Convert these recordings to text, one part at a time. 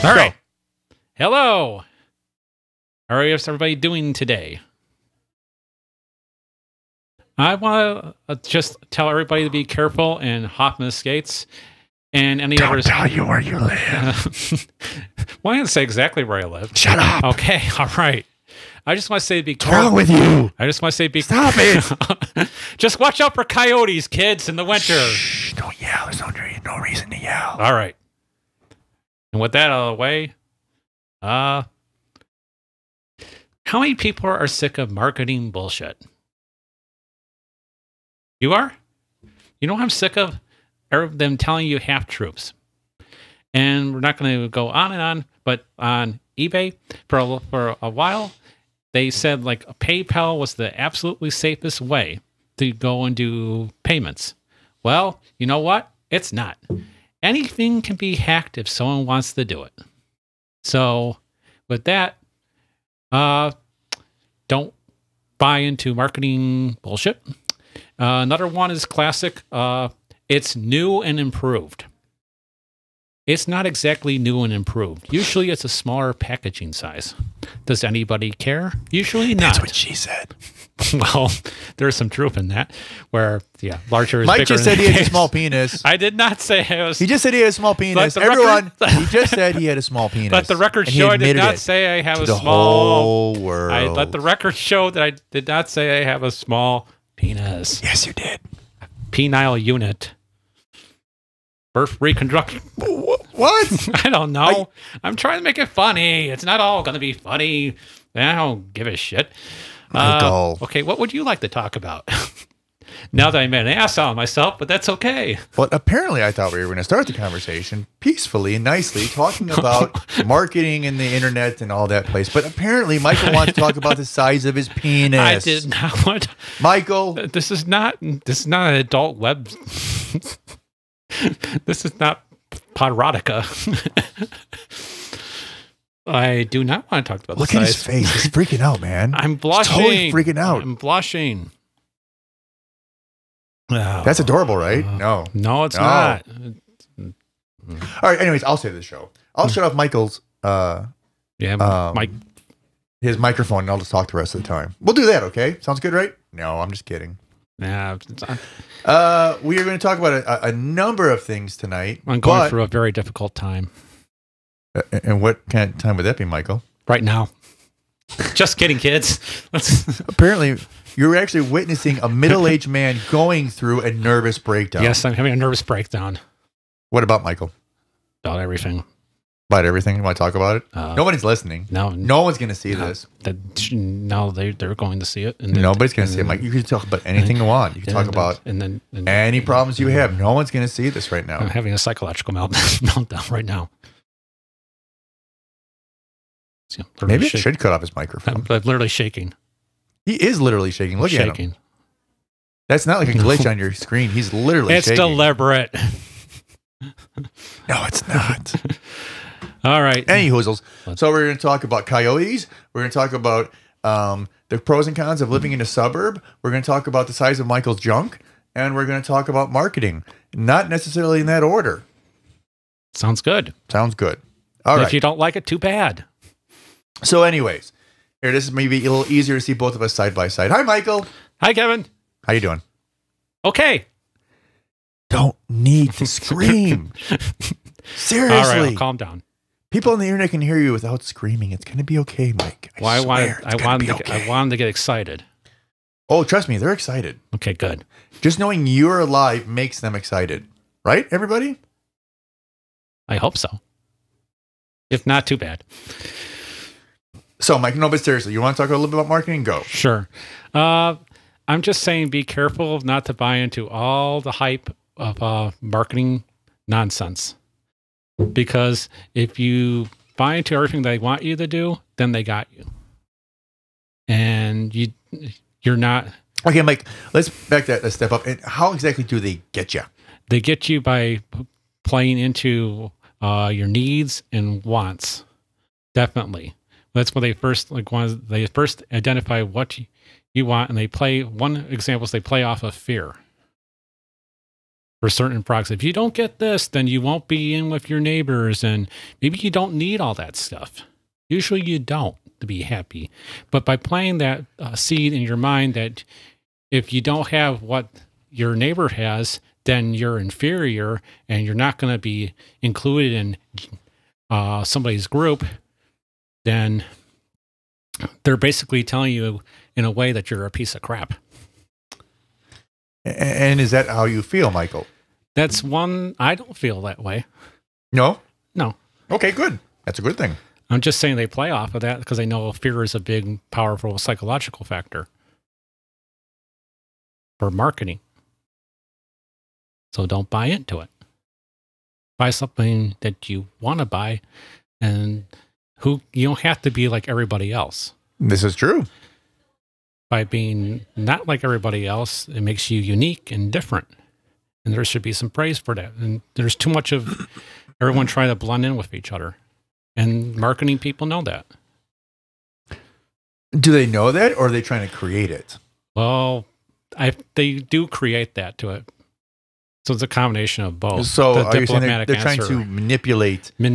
All right. Hello. How is everybody doing today? I want to just tell everybody to be careful in Hoffman Estates and any other. Don't tell you where you live. Well, I didn't say exactly where I live. Shut up. Okay. All right. I just want to say be What's careful. wrong with you? I just want to say be Stop it. Just watch out for coyotes, kids, in the winter. Shh, don't yell. There's no reason to yell. All right. And with that out of the way, how many people are sick of marketing bullshit? You are? You know what I'm sick of? Them telling you half troops. And we're not going to go on and on, but on eBay for a while, they said like PayPal was the absolutely safest way to go and do payments. Well, you know what? It's not. Anything can be hacked if someone wants to do it. So with that, don't buy into marketing bullshit. Another one is classic. It's new and improved. It's not exactly new and improved. Usually it's a smaller packaging size. Does anybody care? Usually not. That's what she said. Well, there's some truth in that. Where, yeah, larger is bigger. Mike just said he had a small penis. I did not say I was. He just said he had a small penis. Everyone, he just said he had a small penis. Let the record show I did not say I have a small. Whole world. I let the record show that I did not say I have a small penis. Yes, you did. Penile unit. Birth reconstruction. What? I don't know. I'm trying to make it funny. It's not all going to be funny. I don't give a shit. Michael. Okay, what would you like to talk about? Now that I made an ass out of myself, but that's okay. Well, apparently I thought we were going to start the conversation peacefully and nicely, talking about marketing and the internet and all that place. But apparently Michael wants to talk about the size of his penis. I did not want. Michael. This is not an adult web. This is not Podrotica. I do not want to talk about Look the at size. his face. He's freaking out, man. I'm blushing. He's totally freaking out. I'm blushing. That's adorable, right? No. No, it's not. All right, anyways, I'll say this show. I'll shut off Michael's Mike. his microphone and I'll just talk the rest of the time. We'll do that, okay? Sounds good, right? No, I'm just kidding. Yeah, We are going to talk about a number of things tonight. I'm going through a very difficult time. And what kind of time would that be, Michael? Right now. Just kidding, kids. Apparently, you're actually witnessing a middle-aged man going through a nervous breakdown. Yes, I'm having a nervous breakdown What about Michael? about everything. About everything? You want to talk about it? Nobody's listening. No, No one's going to see this. no, they're going to see it. And Nobody's going to see it, Mike. You can talk about anything you want. You can talk about any problems you have. No one's going to see this right now. I'm having a psychological meltdown right now. So, Maybe I should cut off his microphone. I'm literally shaking. He is literally shaking. Look at him. Shaking. That's not like a glitch on your screen. He's literally It's shaking. deliberate. No, it's not. All right. Any hoozles. So we're going to talk about coyotes. We're going to talk about the pros and cons of living in a suburb. We're going to talk about the size of Michael's junk. And we're going to talk about marketing. Not necessarily in that order. Sounds good. Sounds good. All right. If you don't like it, too bad. So anyways, here, this is maybe a little easier to see both of us side by side. Hi, Michael. Hi, Kevin. How you doing? Okay. Don't need to scream. Seriously. All right, I'll calm down. People on the internet can hear you without screaming. It's going to be okay, Mike. I wanted to get excited. Oh, trust me, they're excited. Okay, good. Just knowing you're alive makes them excited. Right, everybody? I hope so. If not, too bad. So, Mike, no, but seriously, you want to talk a little bit about marketing? Go. Sure. I'm just saying be careful not to buy into all the hype of marketing nonsense. Because if you buy into everything they want you to do, then they got you. And you're not... Okay, Mike, let's back that a step up. And how exactly do they get you? They get you by playing into your needs and wants. Definitely. That's when they first identify what you want, and they play. One example is they play off of fear. for certain products. If you don't get this, then you won't be in with your neighbors, and maybe you don't need all that stuff. Usually you don't to be happy. But by planting that seed in your mind that if you don't have what your neighbor has, then you're inferior and you're not going to be included in somebody's group, then they're basically telling you in a way that you're a piece of crap. And is that how you feel, Michael? That's one. I don't feel that way. No? No. Okay, good. That's a good thing. I'm just saying they play off of that because they know fear is a big, powerful psychological factor for marketing. So don't buy into it. Buy something that you want to buy, and you don't have to be like everybody else. This is true. By being not like everybody else, it makes you unique and different. And there should be some praise for that. And there's too much of everyone trying to blend in with each other. And marketing people know that. Do they know that, or are they trying to create it? Well, they do create that to it. So it's a combination of both. So are you saying they're trying to manipulate the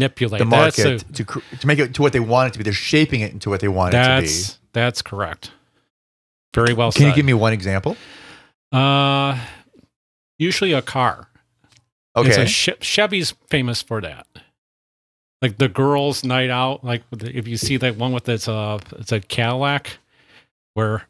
market to make it to what they want it to be? They're shaping it into what they want it to be. That's correct. Very well said. Can you give me one example? Usually a car. Okay. Chevy's famous for that. Like the girls' night out. Like if you see that one with it's a Cadillac, where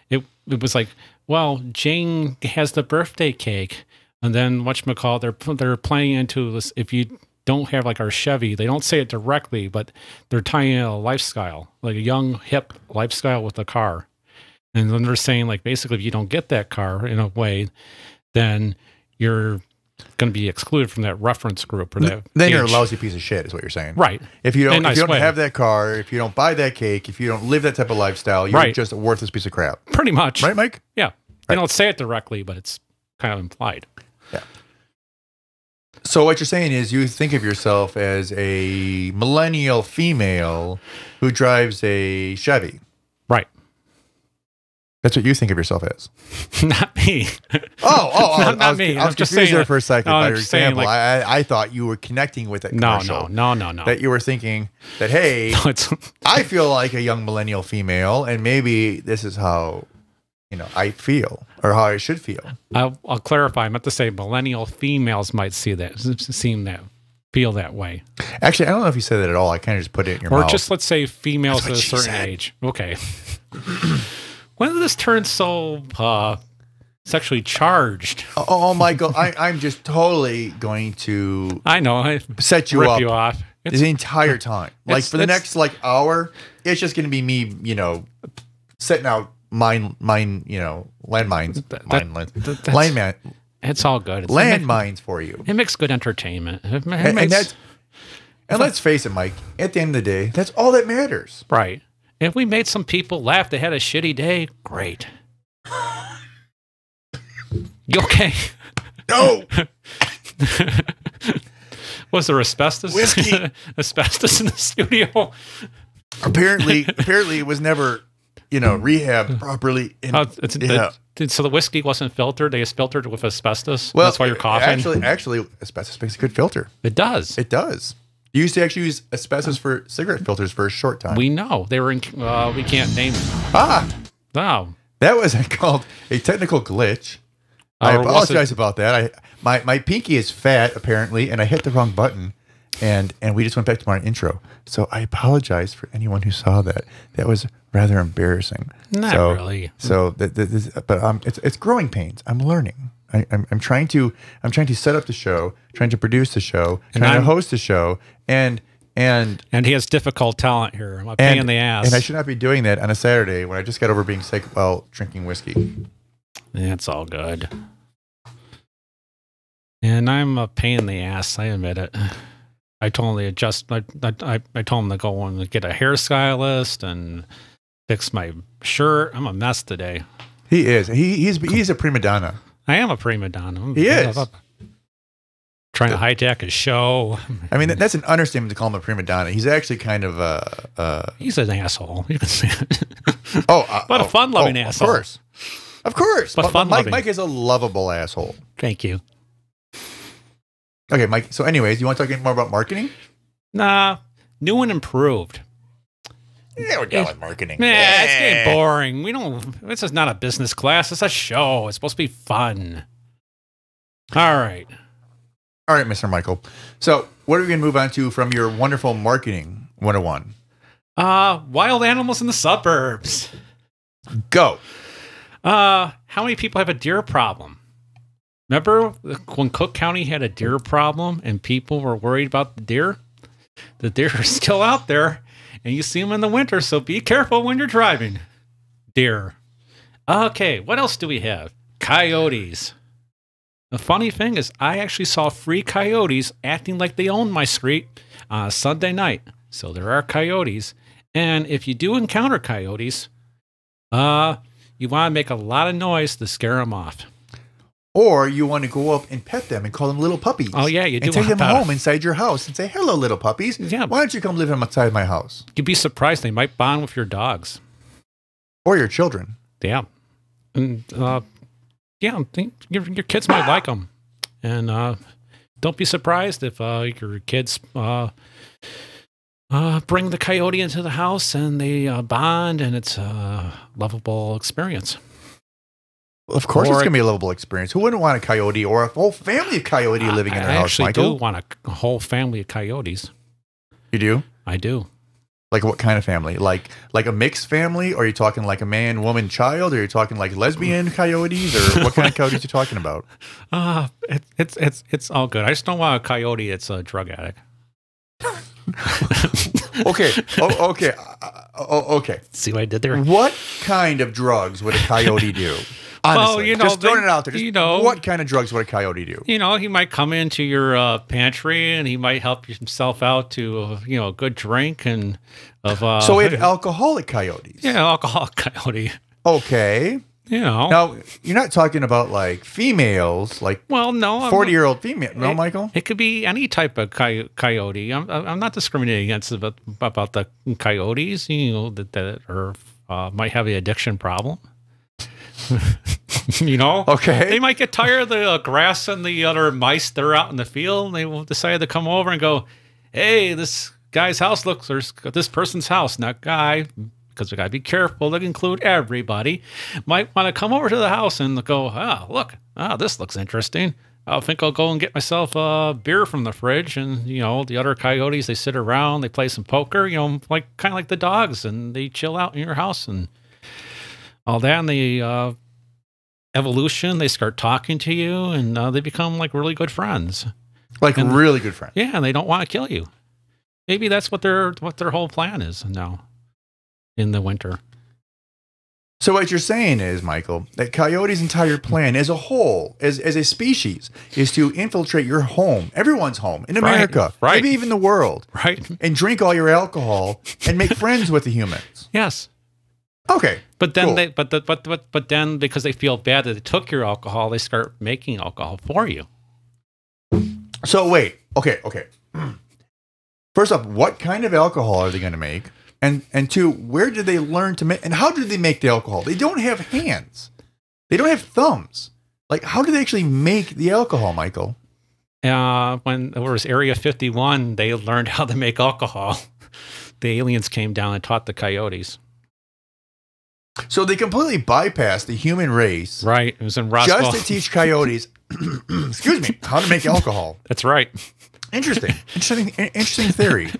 it was like, well, Jane has the birthday cake, and then whatchamacallit, they're playing into this. If you don't have like our Chevy, they don't say it directly, but they're tying in a lifestyle, like a young hip lifestyle with a car. And then they're saying, like, basically, if you don't get that car in a way, then you're going to be excluded from that reference group or that. Then you're a lousy piece of shit, is what you're saying, right? If you don't have that car, if you don't buy that cake, if you don't live that type of lifestyle, you're just a worthless piece of crap. Pretty much, right, Mike? Yeah, they don't say it directly, but it's kind of implied. Yeah. So what you're saying is you think of yourself as a millennial female who drives a Chevy. Right. That's what you think of yourself as. Not me. Not me. I was just saying there for a second by your example. Like, I thought you were connecting with it. No. That you were thinking that, hey, I feel like a young millennial female, and maybe this is how I feel, or how I should feel. I'll clarify. I meant to say millennial females might feel that way. Actually, I don't know if you said that at all. I kind of just put it in your mouth. Or just let's say females at a certain age. Okay. When did this turn so sexually charged? Oh, Michael, I'm just totally going to set you up. You off. The entire time. Like for the next hour, it's just going to be me, setting out landmines. It's all good. Landmines for you. It makes good entertainment. And let's face it, Mike, at the end of the day, that's all that matters. Right. If we made some people laugh, they had a shitty day, great. You okay? No. Was there asbestos? Whiskey. Asbestos in the studio? Apparently it was never, rehabbed properly. So the whiskey wasn't filtered. They just filtered it with asbestos. Well, that's why you're coughing. Actually, asbestos makes a good filter. It does. It does. You used to actually use asbestos for cigarette filters for a short time. We know they were in. We can't name them. No. That was called a technical glitch. I apologize about that. My pinky is fat apparently, and I hit the wrong button, and we just went back to my intro. So I apologize for anyone who saw that. That was rather embarrassing. Not really. So but it's growing pains. I'm learning. I'm trying to set up the show, trying to produce the show, trying to host the show, and he has difficult talent here. I'm a pain in the ass. And I should not be doing that on a Saturday when I just got over being sick while drinking whiskey. That's all good. And I'm a pain in the ass. I admit it. I told him I told him to go and get a hairstylist and fix my shirt. I'm a mess today. He is. He's a prima donna. I am a prima donna. He is. Trying to hijack his show. I mean, that's an understatement to call him a prima donna. He's actually kind of he's an asshole. You can say it. But a fun-loving asshole. Of course. But fun-loving. Mike is a lovable asshole. Thank you. Okay, Mike. So, anyways, you want to talk any more about marketing? Nah, new and improved. Yeah, we're done with marketing. Man, it's getting boring. We don't. This is not a business class. It's a show. It's supposed to be fun. All right. All right, Mr. Michael. So, what are we going to move on to from your wonderful marketing 101? Wild animals in the suburbs. Go. How many people have a deer problem? Remember when Cook County had a deer problem and people were worried about the deer? The deer are still out there, and you see them in the winter, so be careful when you're driving. Deer. Okay, what else do we have? Coyotes. The funny thing is, I actually saw 3 coyotes acting like they owned my street on a Sunday night. So there are coyotes. And if you do encounter coyotes, you want to make a lot of noise to scare them off. Or you want to go up and pet them and call them little puppies. Oh, yeah, you do. And take them home inside your house and say, hello, little puppies. Yeah. Why don't you come live outside my house? You'd be surprised. They might bond with your dogs. Or your children. Yeah. And, yeah, I think your kids might like them. And don't be surprised if your kids bring the coyote into the house and they bond and it's a lovable experience. Of course, it's going to be a lovable experience. Who wouldn't want a coyote or a whole family of coyote living in their house, Michael? I actually do want a whole family of coyotes. You do? I do. Like what kind of family? Like a mixed family? Or are you talking like a man, woman, child? Or are you talking like lesbian coyotes? Or what kind of coyotes are you talking about? It's all good. I just don't want a coyote that's a drug addict. Okay. Okay. Okay. See what I did there? What kind of drugs would a coyote do? Honestly, well, just throwing it out there. Just, what kind of drugs would a coyote do? He might come into your pantry and he might help himself out to a good drink and of. So we have alcoholic coyotes. Yeah, alcoholic coyote. Okay. Now you're not talking about like females, like no, 40-year-old female. No, Michael. It could be any type of coyote. I'm not discriminating against about the coyotes. That are might have an addiction problem. Okay. They might get tired of the grass and the other mice that are out in the field, and they will decide to come over and go, "Hey, this guy's house looks, or this person's house, not guy." Because we got to be careful to include everybody, might want to come over to the house and go, look, this looks interesting. I think I'll go and get myself a beer from the fridge. And, the other coyotes, they sit around, they play some poker, kind of like the dogs, and they chill out in your house and all that. And the evolution, they start talking to you and they become like really good friends. Really good friends. Yeah, and they don't want to kill you. Maybe that's what their whole plan is now. In the winter. So what you're saying is, Michael, that coyotes' entire plan as a whole, as a species, is to infiltrate your home, everyone's home in America, maybe even the world, and drink all your alcohol and make friends with the humans. Yes. Okay. But then but then because they feel bad that they took your alcohol, they start making alcohol for you. So wait. Okay. First off, what kind of alcohol are they going to make? And two, where did they learn to make, and how did they make the alcohol? They don't have hands. They don't have thumbs. Like, how do they actually make the alcohol, Michael? When there was Area 51, they learned how to make alcohol. The aliens came down and taught the coyotes. So they completely bypassed the human race. Right. It was in Roswell. Just to teach coyotes, excuse me, how to make alcohol. That's right. Interesting theory.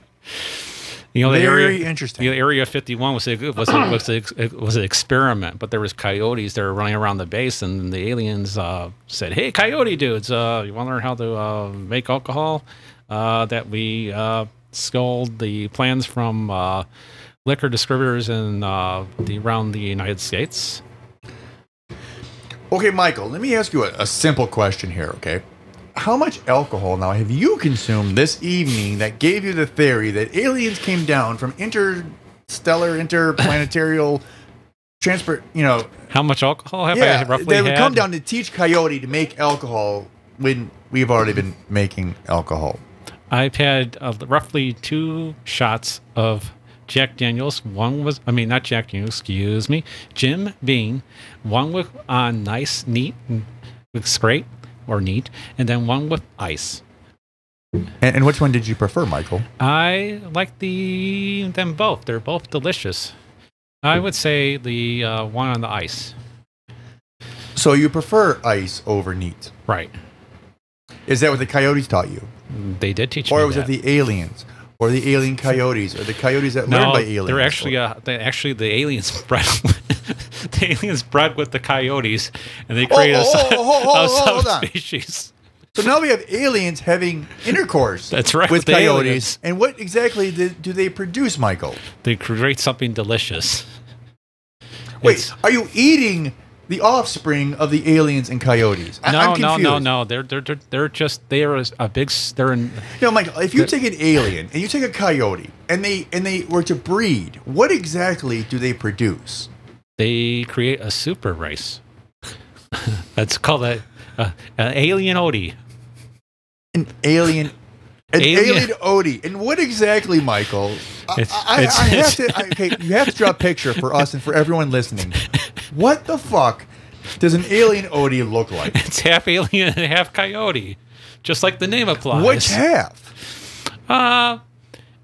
Very interesting. Area 51 was an experiment, but there was coyotes that were running around the base, and the aliens said, "Hey, coyote dudes, you want to learn how to make alcohol?" That we stole the plans from liquor distributors in around the United States. Okay, Michael, let me ask you a simple question here, okay? How much alcohol now have you consumed this evening that gave you the theory that aliens came down from interplanetary transport, How much alcohol have I roughly they would had? come down to teach coyote to make alcohol when we've already been making alcohol? I've had roughly 2 shots of Jack Daniels. One was, not Jack Daniels, excuse me, Jim Beam. One with nice, neat, with straight. Or neat, and then one with ice. And which one did you prefer, Michael? I like them both. They're both delicious. I would say the one on the ice. So you prefer ice over neat? Right. Is that what the coyotes taught you? They did teach me Or was that. it the aliens? Or the alien coyotes? Or the coyotes that learned by aliens? They're actually the aliens bred. The aliens bred with the coyotes, and they created a subspecies. So now we have aliens having intercourse. That's right, with with the coyotes. aliens. And what exactly do they produce, Michael? They create something delicious. Wait, are you eating the offspring of the aliens and coyotes? I'm confused. No. They're a big. They're in. You know, Michael, if you take an alien and you take a coyote and they were to breed, what exactly do they produce? They create a super race. That's called an alien Odie. An alien Odie. And what exactly, Michael? I have to. Okay, you have to draw a picture for us and for everyone listening. What the fuck does an alien Odie look like? It's half alien and half coyote, just like the name applies. Which half?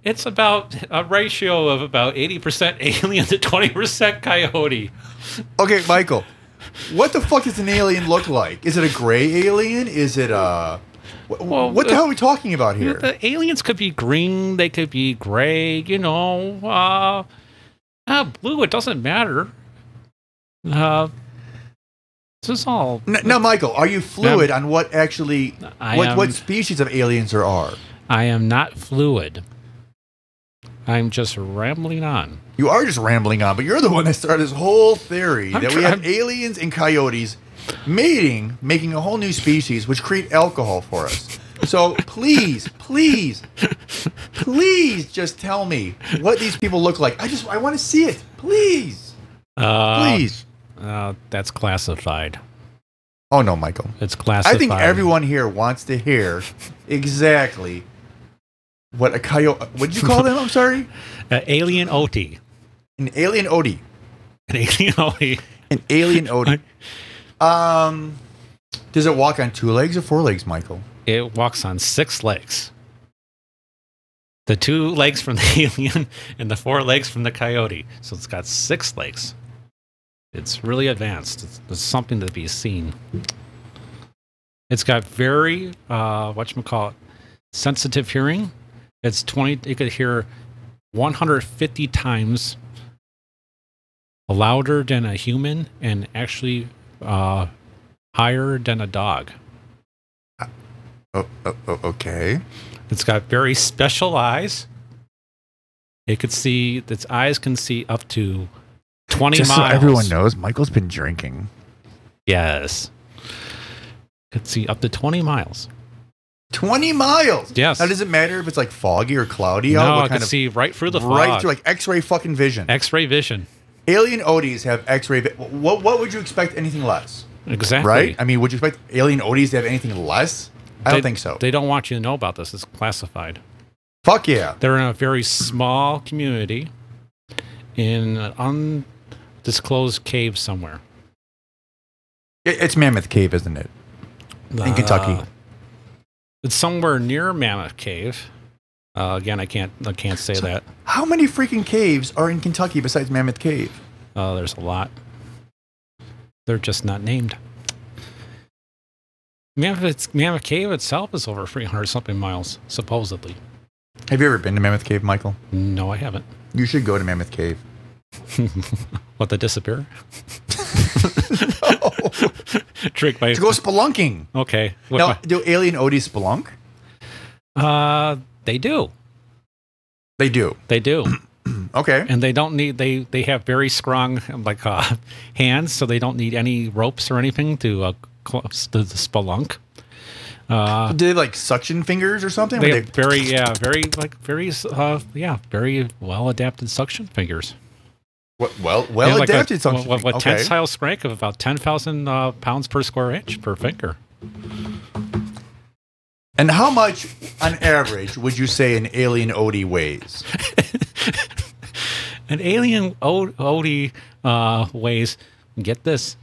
It's about a ratio of about 80% alien to 20% coyote. Okay, Michael, what the fuck does an alien look like? Is it a gray alien? Is it a... what the hell are we talking about here? The aliens could be green, they could be gray, blue, it doesn't matter. This is all... Now, Michael, are you fluid on what actually... what species of aliens there are? I am not fluid. I'm just rambling on. You are just rambling on, but you're the one that started this whole theory that we have aliens and coyotes mating, making a whole new species, which create alcohol for us. So please just tell me what these people look like. I want to see it. Please. Please. That's classified. Oh, no, Michael. It's classified. I think everyone here wants to hear exactly what a coyote... What did you call them? I'm sorry? Alien Odie. An alien Odie. An alien Odie. An alien Odie. Does it walk on 2 legs or 4 legs, Michael? It walks on 6 legs. The 2 legs from the alien and the 4 legs from the coyote. So it's got 6 legs. It's really advanced. It's something to be seen. It's got very, sensitive hearing. It could hear 150 times louder than a human and actually higher than a dog. Okay. It's got very special eyes. Its eyes can see up to 20 Just miles. so everyone knows, Michael's been drinking. Yes. Could see up to 20 miles. 20 miles? Yes. Now, does it matter if it's like foggy or cloudy out? No, What I can see right through the fog. Right through, like X-ray fucking vision. X-ray vision. Alien Odies have X-ray What would you expect anything less? Exactly. Right? I mean, would you expect alien Odies to have anything less? I don't think so. They don't want you to know about this. It's classified. Fuck yeah. They're in a very small community in an undisclosed cave somewhere. It's Mammoth Cave, isn't it? In Kentucky. It's somewhere near Mammoth Cave. Again, I can't say that. How many freaking caves are in Kentucky besides Mammoth Cave? There's a lot. They're just not named. Mammoth Cave itself is over 300-something miles, supposedly. Have you ever been to Mammoth Cave, Michael? No, I haven't. You should go to Mammoth Cave. What, to disappear? No. Trick by... To go spelunking. Okay. Now, do alien Odies spelunk? They do. They do. They do. Okay. And they don't need... They have very strong hands, so they don't need any ropes or anything to the spelunk. Do they have like suction fingers or something? They have very well adapted suction fingers. Well adapted suction fingers. With tensile strength of about 10,000 pounds per square inch per finger. And how much, on average, would you say an alien Odie weighs? An alien Odie weighs, get this,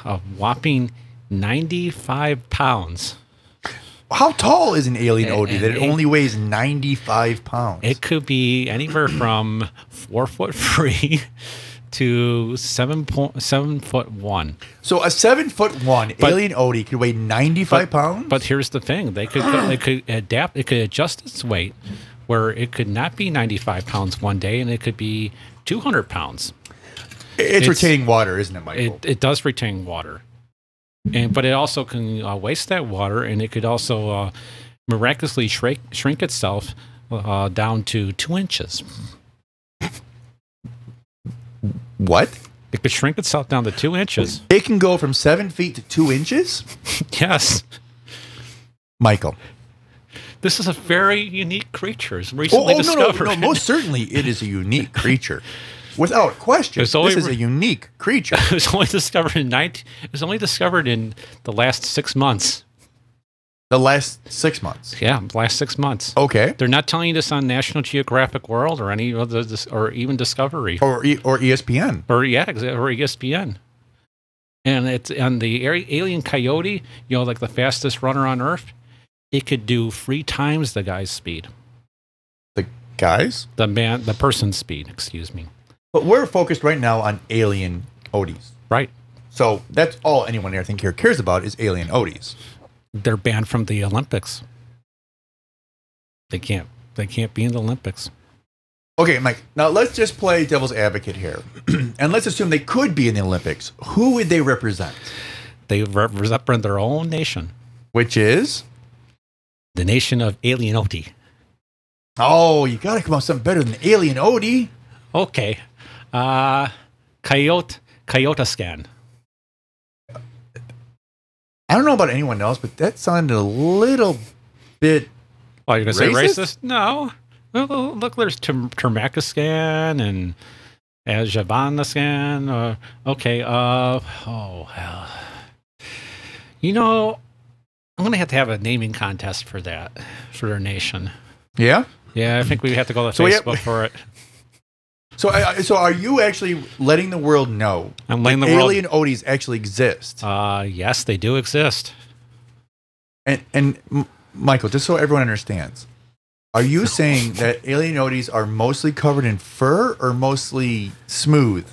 a whopping 95 pounds. How tall is an alien Odie that it it- only weighs 95 pounds? It could be anywhere from 4'3" to 7'1". So a 7'1" alien Odie could weigh 95 pounds? But here's the thing: they could adapt. It could adjust its weight, where it could not be 95 pounds one day, and it could be 200 pounds. It's retaining water, isn't it, Michael? It does retain water, but it also can waste that water, and it could also miraculously shrink itself down to 2 inches. What? It could shrink itself down to 2 inches. It can go from 7 feet to 2 inches? Yes. Michael. This is a very unique creature. It's recently discovered. No, most certainly it is a unique creature. Without question. It's only This is a unique creature. It was only discovered in the last 6 months. The last 6 months. Yeah, the last 6 months. Okay. They're not telling you this on National Geographic World or any of this, or even Discovery Or ESPN. or ESPN. And it's on the alien coyote. Like the fastest runner on Earth. It could do 3 times the guy's speed. The guys? The person's speed. Excuse me. But we're focused right now on alien Odies. Right. So that's all anyone I think here cares about is alien Odies. They're banned from the Olympics. They can't be in the Olympics. Okay, Mike. Now let's just play devil's advocate here. And let's assume they could be in the Olympics. Who would they represent? They represent their own nation. Which is? The nation of Alien Odie. Oh, you got to come up with something better than alien Odie. Okay. Coyote scan. I don't know about anyone else, but that sounded a little bit. Oh, you're going to say Racist? racist? No. Look, there's Termakiscan and Javaniscan. Okay. Oh, hell. I'm going to have a naming contest for that, for their nation. Yeah? Yeah, I think we have to go to So we have- Facebook for it. So are you actually letting the world know I'm letting that the world- alien Odies actually exist? Yes, they do exist. Michael, just so everyone understands, are you saying that alien Odies are mostly covered in fur or mostly smooth?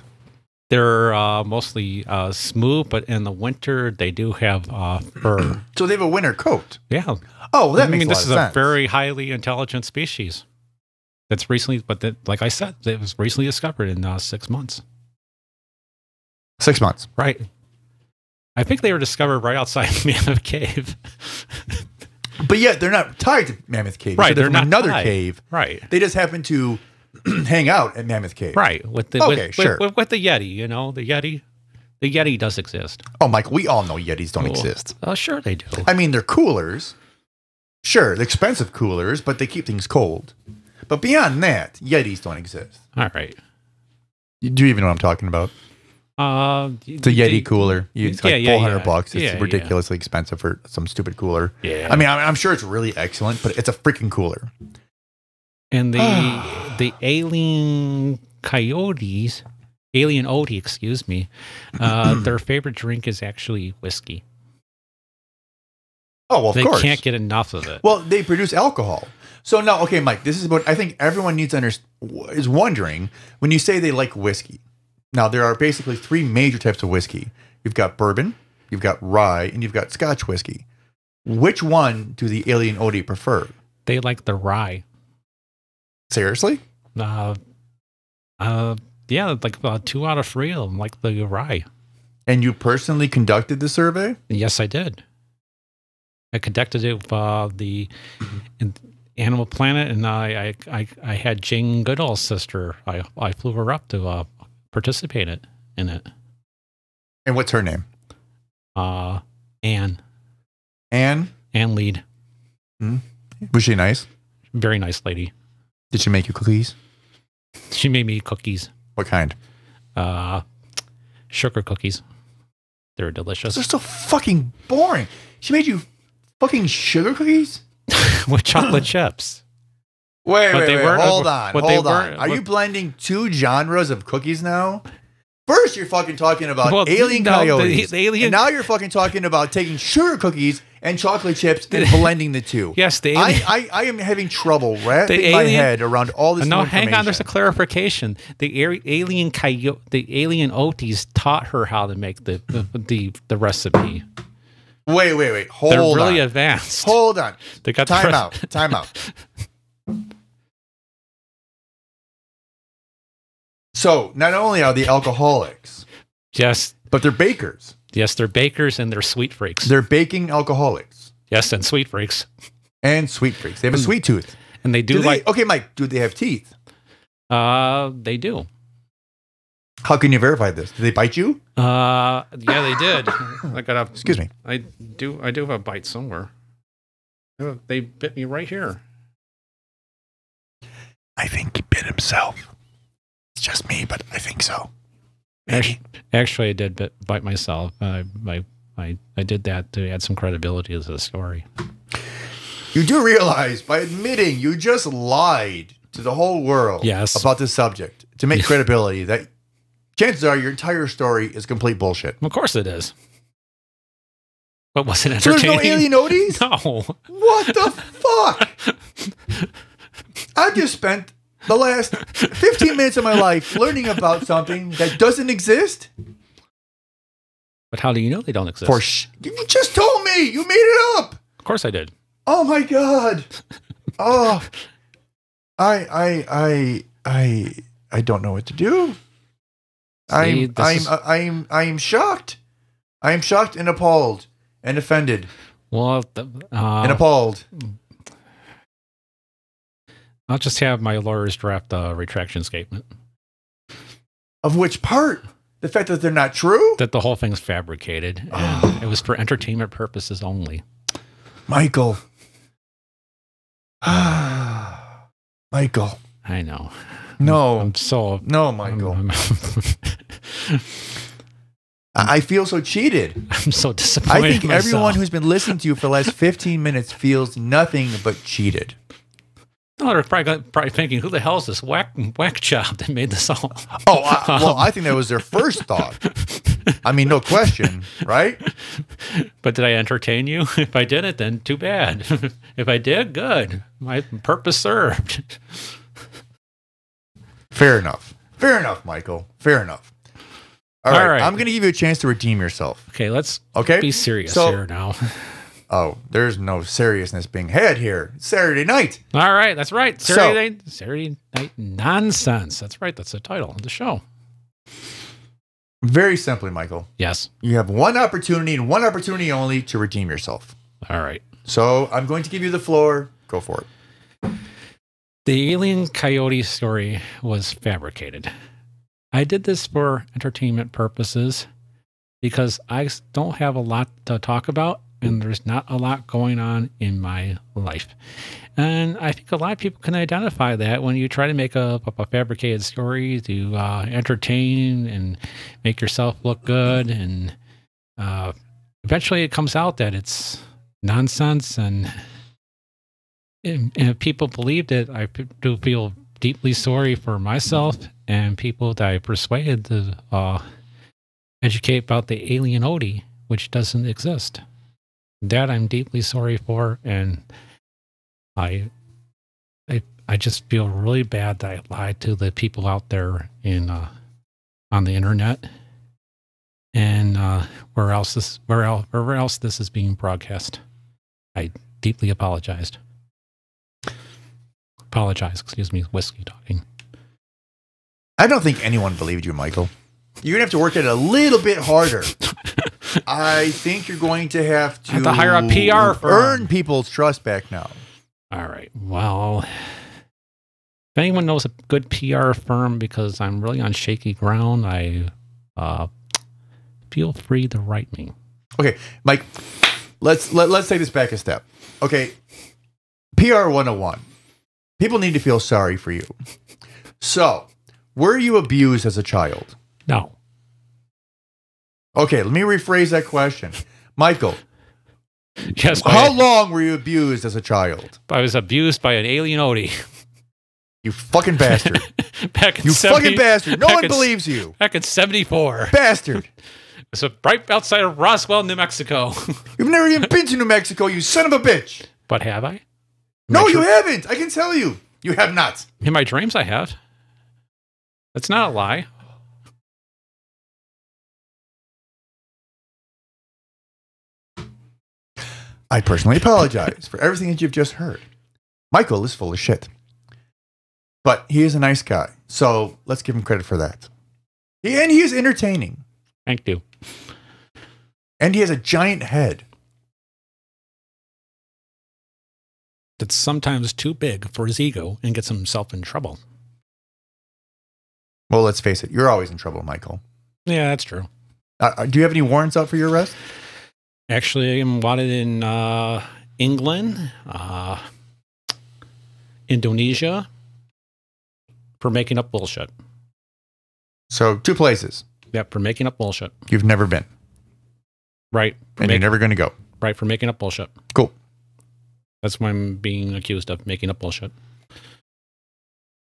They're mostly smooth, but in the winter they do have fur. So they have a winter coat. Yeah. Oh, well, that makes a lot this of is sense. a very highly intelligent species. That's recently, like I said, it was recently discovered in 6 months. 6 months. Right. I think they were discovered right outside Mammoth Cave. But yet they're not tied to Mammoth Cave. Right, So they're they're from not another tied. cave. Right. They just happen to hang out at Mammoth Cave. Right. With the Okay, sure. with the Yeti, the Yeti does exist. Oh, Mike, we all know Yetis don't exist. Sure they do. I mean, they're coolers. Sure, they're expensive coolers, but they keep things cold. But beyond that, Yetis don't exist. All right. Do you even know what I'm talking about? It's a Yeti cooler. It's like $400. It's ridiculously expensive for some stupid cooler. Yeah. I mean, I'm sure it's really excellent, but it's a freaking cooler. And the alien coyotes, alien Odie, excuse me, their favorite drink is actually whiskey. Oh, well, of They course. can't get enough of it. Well, they produce alcohol. So now, okay, Mike, this is what I think everyone needs to is wondering when you say they like whiskey. Now, there are basically 3 major types of whiskey. You've got bourbon, you've got rye, and you've got Scotch whiskey. Which one do the alien Odie prefer? They like the rye. Seriously? Yeah, like 2 out of 3 of them like the rye. And you personally conducted the survey? Yes, I did. I conducted it with in Animal Planet, and I had Jane Goodall's sister. I flew her up to participate in it. And what's her name? Anne. Anne? Anne Lead. Was she nice? Very nice lady. Did she make you cookies? She made me cookies. What kind? Sugar cookies. They're delicious. They're so fucking boring. She made you fucking sugar cookies? With chocolate chips. Wait, But they weren't- hold on, but they hold on. weren't- Are you blending 2 genres of cookies now? First, you're fucking talking about Well, alien no, coyotes. the alien- And now you're fucking talking about taking sugar cookies and chocolate chips and blending the two. Yes, the alien, I am having trouble wrapping my head around all this. No, new information. hang on. There's a clarification. The alien Otis taught her how to make the recipe. Wait. They're really advanced. Hold on. They got Time out. So not only are they alcoholics, yes, but they're bakers. Yes, they're bakers and they're sweet freaks. They're baking alcoholics. Yes, and sweet freaks. And sweet freaks. They have a sweet tooth. And they do like... Okay, Mike, do they have teeth? They do. How can you verify this? Did they bite you? Yeah, they did. I got a... Excuse me. I do have a bite somewhere. They bit me right here. I think he bit himself. It's just me, but I think so. Maybe. Actually, I did bite myself. I did that to add some credibility to the story. You do realize by admitting you just lied to the whole world about this subject to make credibility that chances are your entire story is complete bullshit. Of course it is. But was it entertaining? So there's no alien Otis? No. What the fuck? I just spent the last 15 minutes of my life learning about something that doesn't exist. But how do you know they don't exist? You just told me. You made it up. Of course I did. Oh my God. Oh, I don't know what to do. See, I'm shocked. I am shocked and appalled and offended. Well, and appalled. I'll just have my lawyers draft a retraction statement. Of which part? The fact that they're not true? That the whole thing's fabricated. And it was for entertainment purposes only. Michael. Michael. I know. No. No, Michael. I feel so cheated. I'm so disappointed. I think everyone who's been listening to you for the last 15 minutes feels nothing but cheated. No, they're probably thinking, who the hell is this whack job that made this all? Well, I think that was their first thought. I mean, no question, right? But did I entertain you? If I didn't, then too bad. If I did, good. My purpose served. Fair enough. Fair enough, Michael. Fair enough. All right. I'm going to give you a chance to redeem yourself. Okay, let's be serious here now. Oh, there's no seriousness being had here. It's Saturday night. All right, that's right. Saturday night nonsense. That's right. That's the title of the show. Very simply, Michael. Yes. You have one opportunity and one opportunity only to redeem yourself. All right. So I'm going to give you the floor. Go for it. The alien coyote story was fabricated. I did this for entertainment purposes because I don't have a lot to talk about. And there's not a lot going on in my life. And I think a lot of people can identify that when you try to make a fabricated story to entertain and make yourself look good. And eventually it comes out that it's nonsense. And if people believed it, I do feel deeply sorry for myself and people that I persuaded to educate about the alien Odie, which doesn't exist. That I'm deeply sorry for, and I just feel really bad that I lied to the people out there on the internet, and wherever else this is being broadcast. I deeply apologized. Excuse me, whiskey talking. I don't think anyone believed you, Michael. You're gonna have to work it a little bit harder. I think you're going to have to hire a PR firm. Earn people's trust back now. All right. Well, if anyone knows a good PR firm, because I'm really on shaky ground, I feel free to write me. Okay, Mike. Let's take this back a step. Okay, PR 101. People need to feel sorry for you. So, were you abused as a child? No. Okay, let me rephrase that question. Michael, yes, how long were you abused as a child? I was abused by an alien Odie. You fucking bastard. Fucking bastard. No one believes you. Back in 74. Bastard. It's right outside of Roswell, New Mexico. You've never even been to New Mexico, you son of a bitch. But have I? No, you haven't. I can tell you. You have not. In my dreams, I have. That's not a lie. I personally apologize for everything that you've just heard. Michael is full of shit. But he is a nice guy. So let's give him credit for that. And he is entertaining. Thank you. And he has a giant head. That's sometimes too big for his ego and gets himself in trouble. Well, let's face it. You're always in trouble, Michael. Yeah, that's true. Do you have any warrants out for your arrest? Actually, I'm wanted in England, Indonesia, for making up bullshit. So 2 places. Yep, for making up bullshit. You've never been. Right. And you're never going to go. Right, for making up bullshit. Cool. That's what I'm being accused of, making up bullshit.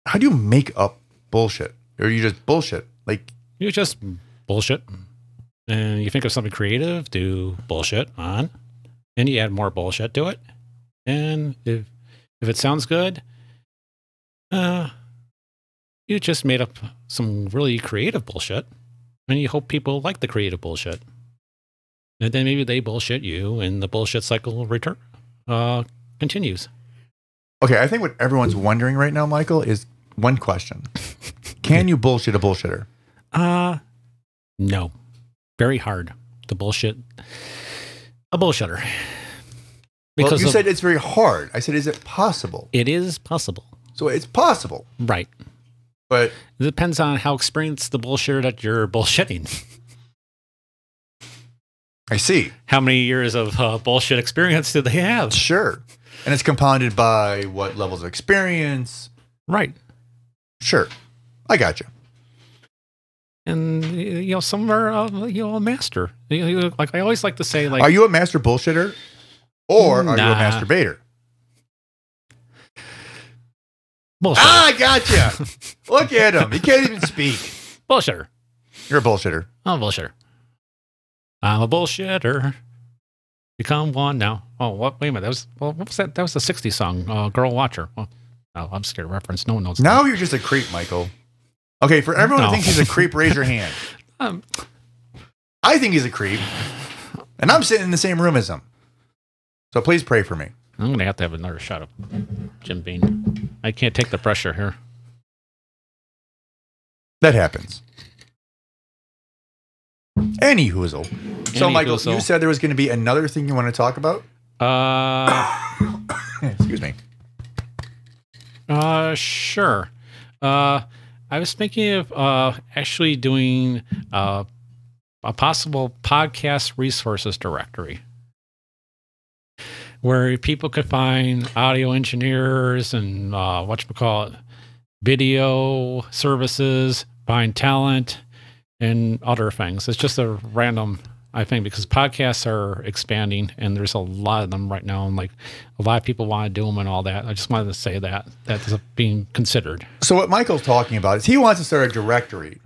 How do you make up bullshit? Or you just bullshit? Like, You just bullshit. And you think of something creative to bullshit on. And you add more bullshit to it. And if it sounds good, you just made up some really creative bullshit. And you hope people like the creative bullshit. And then maybe they bullshit you, and the bullshit cycle continues. okay, I think what everyone's wondering right now, Michael, is one question. Can you bullshit a bullshitter? No. Very hard to bullshit a bullshitter. Well, you said it's very hard. I said, is it possible? It is possible. So it's possible. Right. But it depends on how experienced the bullshitter that you're bullshitting. I see. How many years of bullshit experience do they have? Sure. And it's compounded by what levels of experience. Right. Sure. I got you. And, some are, a master. Like I always like to say, like, are you a master bullshitter? Or are you a masturbator? Bullshitter. I gotcha. Look at him. He can't even speak. Bullshitter. You're a bullshitter. I'm a bullshitter. I'm a bullshitter. Become one now. Oh, what? Wait a minute. What was that? That was the 60s song, Girl Watcher. Oh, I'm scared of reference. No one knows. Now you're just a creep, Michael. Okay, for everyone who thinks he's a creep, raise your hand. I think he's a creep. And I'm sitting in the same room as him. So please pray for me. I'm going to have another shot of Jim Beam. I can't take the pressure here. That happens. Any hoozle. So, Michael, you said there was going to be another thing you want to talk about? Excuse me. Sure. I was thinking of actually doing a possible podcast resources directory where people could find audio engineers and video services, find talent, and other things. It's just a random, I think, because podcasts are expanding and there's a lot of them right now. And like a lot of people want to do them and all that. I just wanted to say that's being considered. So what Michael's talking about is he wants to start a directory.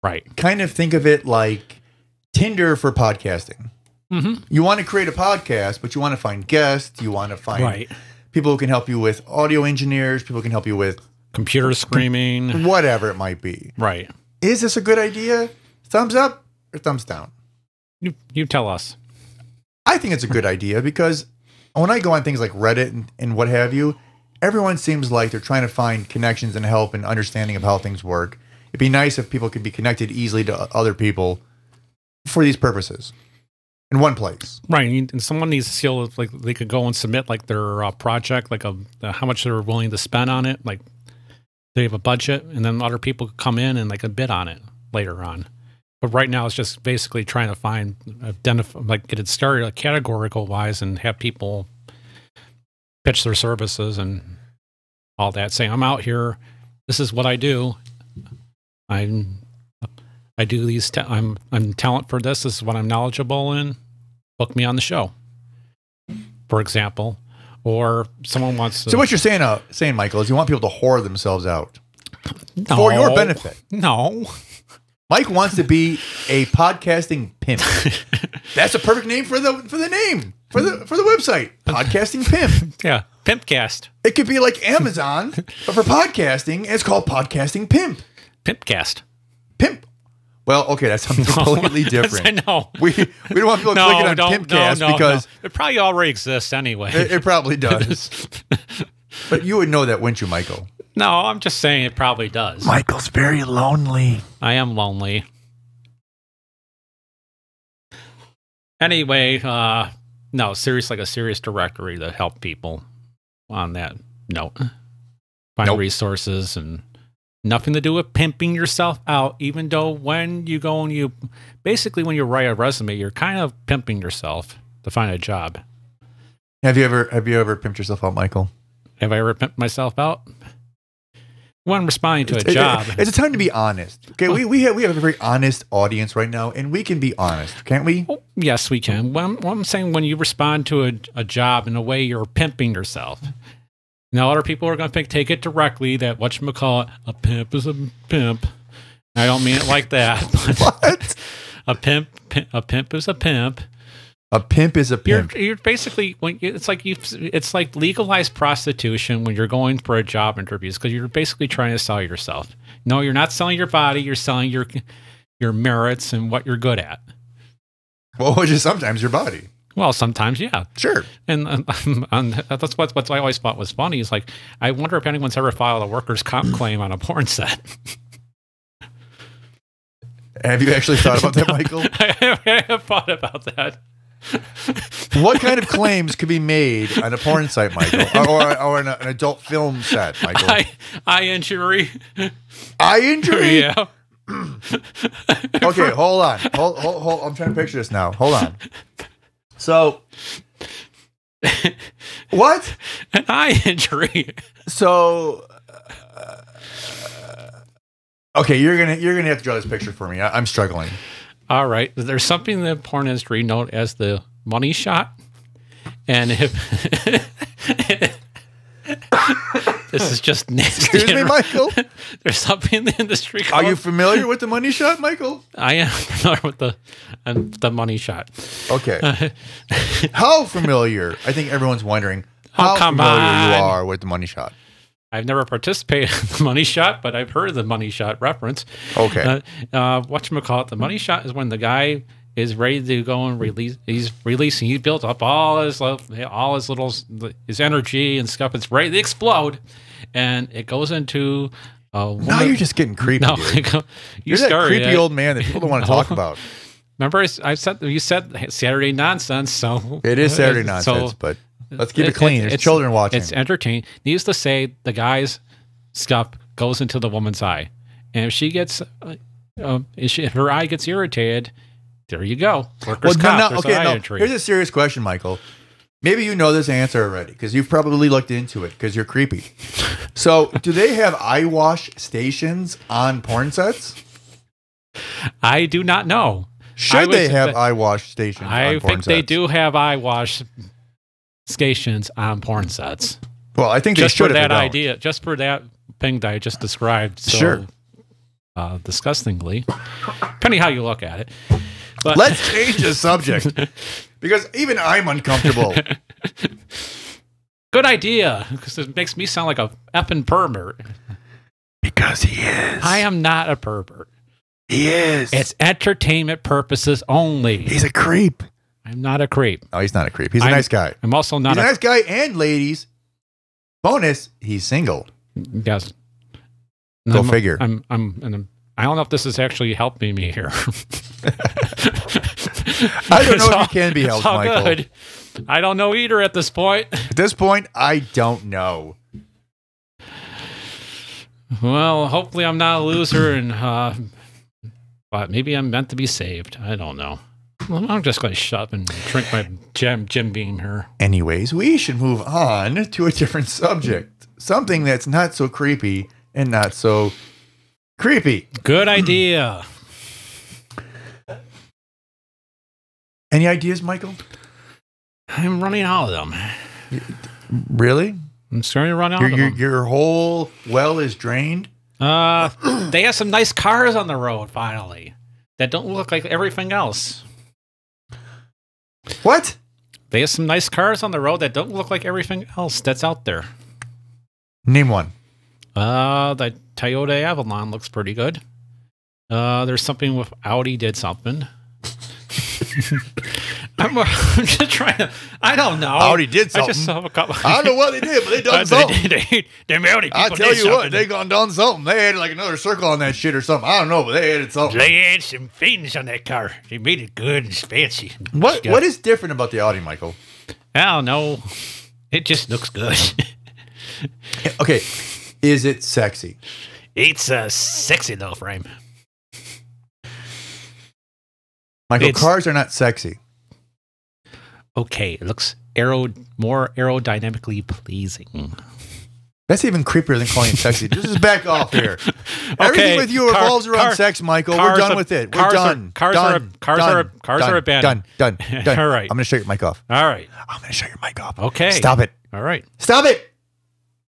Right. Kind of think of it like Tinder for podcasting. Mm-hmm. You want to create a podcast, but you want to find guests. You want to find people who can help you with audio engineers. People who can help you with computer screaming. Whatever it might be. Right. Is this a good idea? Thumbs up or thumbs down? You tell us. I think it's a good idea because when I go on things like Reddit and what have you, everyone seems like they're trying to find connections and help and understanding of how things work. It'd be nice if people could be connected easily to other people for these purposes in one place. Right. And someone needs to feel like they could go and submit like their project, like how much they're willing to spend on it. Like they have a budget and then other people could come in and like a bid on it later on. But right now it's just basically trying to get it started like categorical wise and have people pitch their services and all that, saying, I'm out here. This is what I do. I do these. I'm talent for this. This is what I'm knowledgeable in. Book me on the show, for example. Or someone wants to. So what you're saying, Michael, is you want people to whore themselves out for your benefit. No. Mike wants to be a podcasting pimp. That's a perfect name for the name. for the website, Podcasting Pimp. Yeah, Pimpcast. It could be like Amazon, but for podcasting, and it's called Podcasting Pimp. Pimpcast. Pimp. Well, okay, that's something completely different. I know. We don't want people clicking on Pimpcast because it probably already exists anyway. it probably does. But you would know that, wouldn't you, Michael? No, I'm just saying it probably does. Michael's very lonely. I am lonely. Anyway, no, like a serious directory to help people on that note. Find resources and nothing to do with pimping yourself out, even though when you go and you write a resume, you're kind of pimping yourself to find a job. Have you ever pimped yourself out, Michael? Have I ever pimped myself out? When I'm responding to a job. It's a time to be honest. Okay, we have a very honest audience right now, and we can be honest, can't we? Oh, yes, we can. What I'm saying, when you respond to a job in a way you're pimping yourself. Now, other people are going to take it directly that whatchamacallit, a pimp is a pimp. I don't mean it like that. What? A pimp is a pimp. A pimp is a pimp. You're basically it's like legalized prostitution when you're going for a job interviews, because you're basically trying to sell yourself. No, you're not selling your body. You're selling your merits and what you're good at. Well, which is sometimes your body. Well, sometimes, yeah, sure. And that's what I always thought was funny. Is like, I wonder if anyone's ever filed a workers' comp claim on a porn set. Have you actually thought about that, Michael? I have thought about that. What kind of claims could be made on a porn site, Michael, or an adult film set, Michael? Eye injury. Eye injury? Yeah. Okay, hold on. Hold. I'm trying to picture this now. Hold on. So, what? An eye injury. So, okay, you're gonna have to draw this picture for me. I'm struggling. All right. There's something in the porn industry known as the money shot. And if this is just nasty. Excuse me, Michael? There's something in the industry called... Are you familiar with the money shot, Michael? I am familiar with the money shot. Okay. How familiar? I think everyone's wondering how familiar you are with the money shot. I've never participated in the money shot, but I've heard of the money shot reference. Okay. Whatchamacallit, the money shot is when the guy is ready to go and release. He's releasing. He built up all his energy and stuff. It's ready to explode, and it goes into. Now you're just getting creepy. No, you're that creepy old man that people don't want to talk about. Remember, you said Saturday nonsense. So it is Saturday nonsense, but. Let's keep it clean. There's children watching. It's entertaining. Needless to say, the guy's stuff goes into the woman's eye. And if she gets, if her eye gets irritated, there you go. Workers' comp. Here's a serious question, Michael. Maybe you know this answer already because you've probably looked into it because you're creepy. So, do they have eye wash stations on porn sets? I do not know. Should they have eye wash stations on porn sets? I think they do have eye wash stations on porn sets. Well, I think they just for that idea, just for that thing that I just described. So, sure. Disgustingly, depending how you look at it. But let's change the subject because even I'm uncomfortable. Good idea, because it makes me sound like a effing pervert. Because he is. I am not a pervert. He is. It's entertainment purposes only. He's a creep. I'm not a creep. No, he's not a creep. He's a nice guy. I'm also not a nice guy. And ladies, bonus, he's single. Yes. Go figure. I don't know if this is actually helping me here. I don't know if you can be helped, Michael. Good. I don't know either at this point. At this point, I don't know. Well, hopefully I'm not a loser, and but maybe I'm meant to be saved. I don't know. I'm just going to shut up and drink my Jim Beam here. Anyways, we should move on to a different subject. Something that's not so creepy and not so creepy. Good idea. Any ideas, Michael? I'm running out of them. Really? I'm starting to run out of them. Your whole well is drained? They have some nice cars on the road, finally, that don't look like everything else. What? They have some nice cars on the road that don't look like everything else that's out there. Name one. The Toyota Avalon looks pretty good. There's something with Audi did something. I'm just trying to. I don't know. Audi did something. I just saw a couple. I don't know what they did, but they done something. Them Audi people I'll tell did you what, something. they gone done something. They had like another circle on that shit or something. I don't know, but they added something. They had some things on that car. They made it good and fancy. What is different about the Audi, Michael? I don't know. It just looks good. Okay, is it sexy? It's a sexy little frame. Michael, cars are not sexy. Okay, it looks more aerodynamically pleasing. That's even creepier than calling it sexy. Just back off here. Okay, Everything with you revolves around sex, Michael. We're done with it. We're done. Cars are abandoned. Done. All right. I'm going to shut your mic off. All right. I'm going to shut your mic off. Okay. Stop it. All right. Stop it.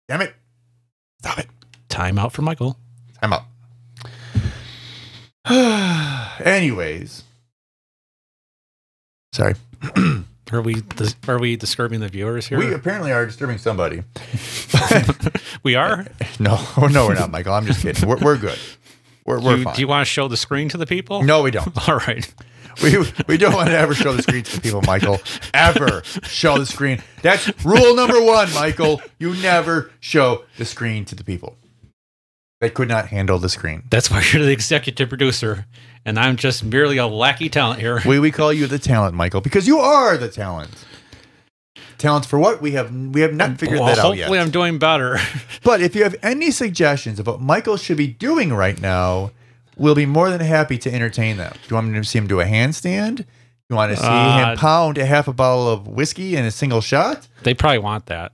Damn it. Stop it. Time out for Michael. I'm up. Anyways. Sorry. Are we disturbing the viewers here? We apparently are disturbing somebody. We are? No, we're not, Michael. I'm just kidding. We're good. We're fine. Do you want to show the screen to the people? No, we don't. All right. We don't want to ever show the screen to the people, Michael. Ever show the screen. That's rule number 1, Michael. You never show the screen to the people. They could not handle the screen. That's why you're the executive producer, and I'm just merely a lackey talent here. We call you the talent, Michael, because you are the talent. Talents for what? We have not figured that out yet. Hopefully I'm doing better. But if you have any suggestions of what Michael should be doing right now, we'll be more than happy to entertain them. Do you want me to see him do a handstand? Do you want to see him pound a half a bottle of whiskey in a single shot? They probably want that.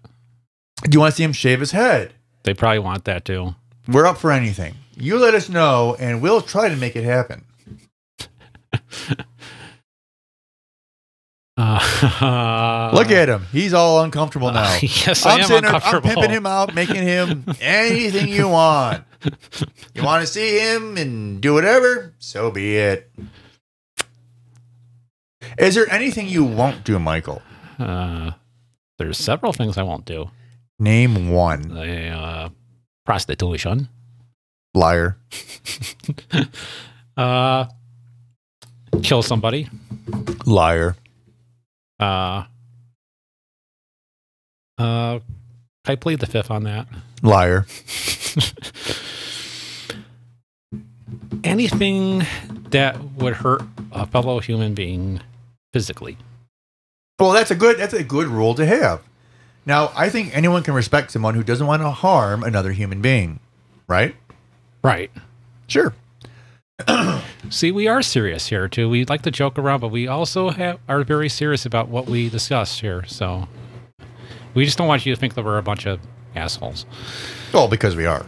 Do you want to see him shave his head? They probably want that too. We're up for anything. You let us know, and we'll try to make it happen. Look at him. He's all uncomfortable now. Yes, I am uncomfortable. I'm pimping him out, making him anything you want. You want to see him and do whatever? So be it. Is there anything you won't do, Michael? There's several things I won't do. Name one. Prostitution. Liar. Kill somebody. Liar. I plead the fifth on that. Liar. Anything that would hurt a fellow human being physically. Well, that's a good rule to have. Now, I think anyone can respect someone who doesn't want to harm another human being, right? Right. Sure. See, we are serious here too. We like to joke around, but we also are very serious about what we discuss here. So we just don't want you to think that we're a bunch of assholes. Well, because we are.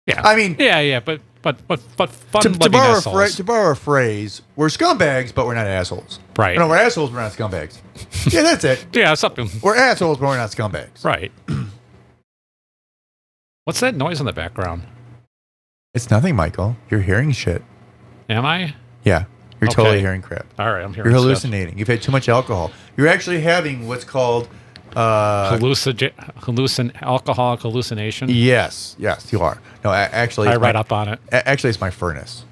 Yeah. I mean, yeah, but fun to borrow a phrase, we're scumbags, but we're not assholes. Right. No, we're assholes, we're not scumbags. Yeah, that's it. Yeah, something. We're assholes, but we're not scumbags. Right. What's that noise in the background? It's nothing, Michael. You're hearing shit. Am I? Yeah, you're totally hearing crap. All right, I'm hearing. You're hallucinating. You've had too much alcohol. You're actually having what's called alcoholic hallucination. Yes, you are. No, actually, I read up on it. Actually, it's my furnace.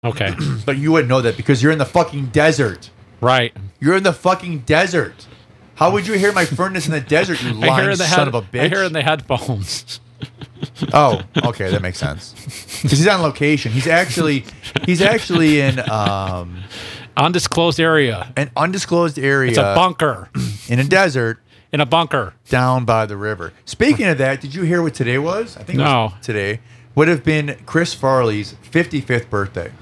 Okay, but you wouldn't know that because you're in the fucking desert. Right. You're in the fucking desert. How would you hear my furnace in the desert? You lying son of a bitch. I hear it in the headphones. Oh, okay, that makes sense. Because he's on location. He's actually in undisclosed area. An undisclosed area. It's a bunker in a desert. In a bunker down by the river. Speaking of that, did you hear what today was? I think it was today would have been Chris Farley's 55th birthday.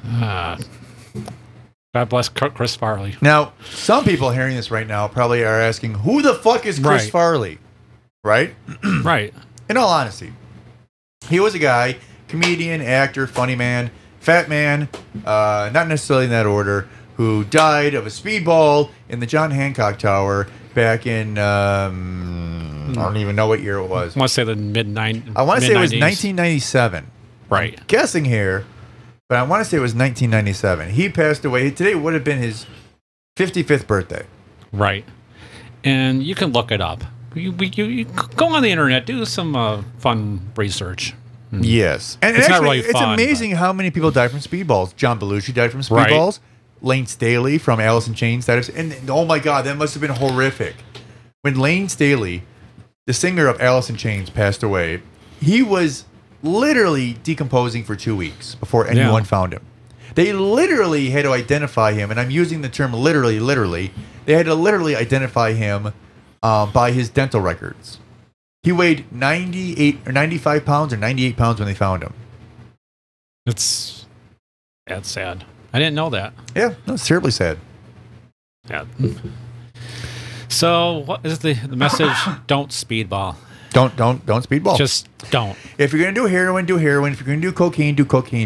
God bless Chris Farley. Now, some people hearing this right now probably are asking, who the fuck is Chris Farley? Right? Right. In all honesty, he was a guy, comedian, actor, funny man, fat man, not necessarily in that order, who died of a speedball in the John Hancock Tower back in, I don't even know what year it was. I want to say the mid-90s. I want to say it was 1997. Right. I'm guessing here, but I want to say it was 1997. He passed away. Today would have been his 55th birthday. Right. And you can look it up. You go on the internet, do some fun research. Yes. And It's actually, not really it's fun, amazing how many people die from speedballs. John Belushi died from Right. speedballs. Lane Staley from Alice in Chains died of, and oh my God, that must have been horrific. When Lane Staley, the singer of Alice in Chains, passed away, he was literally decomposing for 2 weeks before anyone found him. They literally had to identify him, and I'm using the term literally. They had to literally identify him by his dental records. He weighed 98 or 95 pounds or 98 pounds when they found him. That's sad. I didn't know that. Yeah, that's terribly sad. Yeah. So, what is the message? Don't speedball. Don't speedball. Just don't. If you're gonna do heroin, do heroin. If you're gonna do cocaine,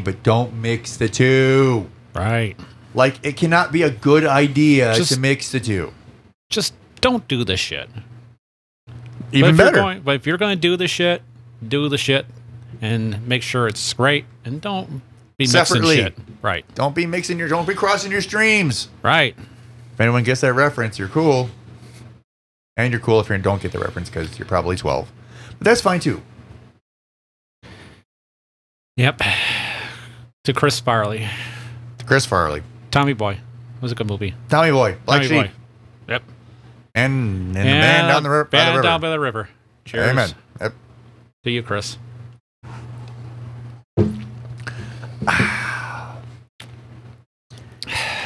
but don't mix the two. Right. Like, it cannot be a good idea Just- to mix the two. Just don't do the shit. Even better. But if you're going to do the shit and make sure it's great, and don't be Separately. mixing shit. Right. Don't be crossing your streams. Right. If anyone gets that reference, you're cool. And you're cool if you don't get the reference because you're probably 12. But that's fine too. Yep. To Chris Farley. Chris Farley. Tommy Boy. It was a good movie. Tommy Boy. Black Tommy Sheep. Boy. Yep. And the man down the river. Band down by the river. Cheers. Amen. Yep. To you, Chris.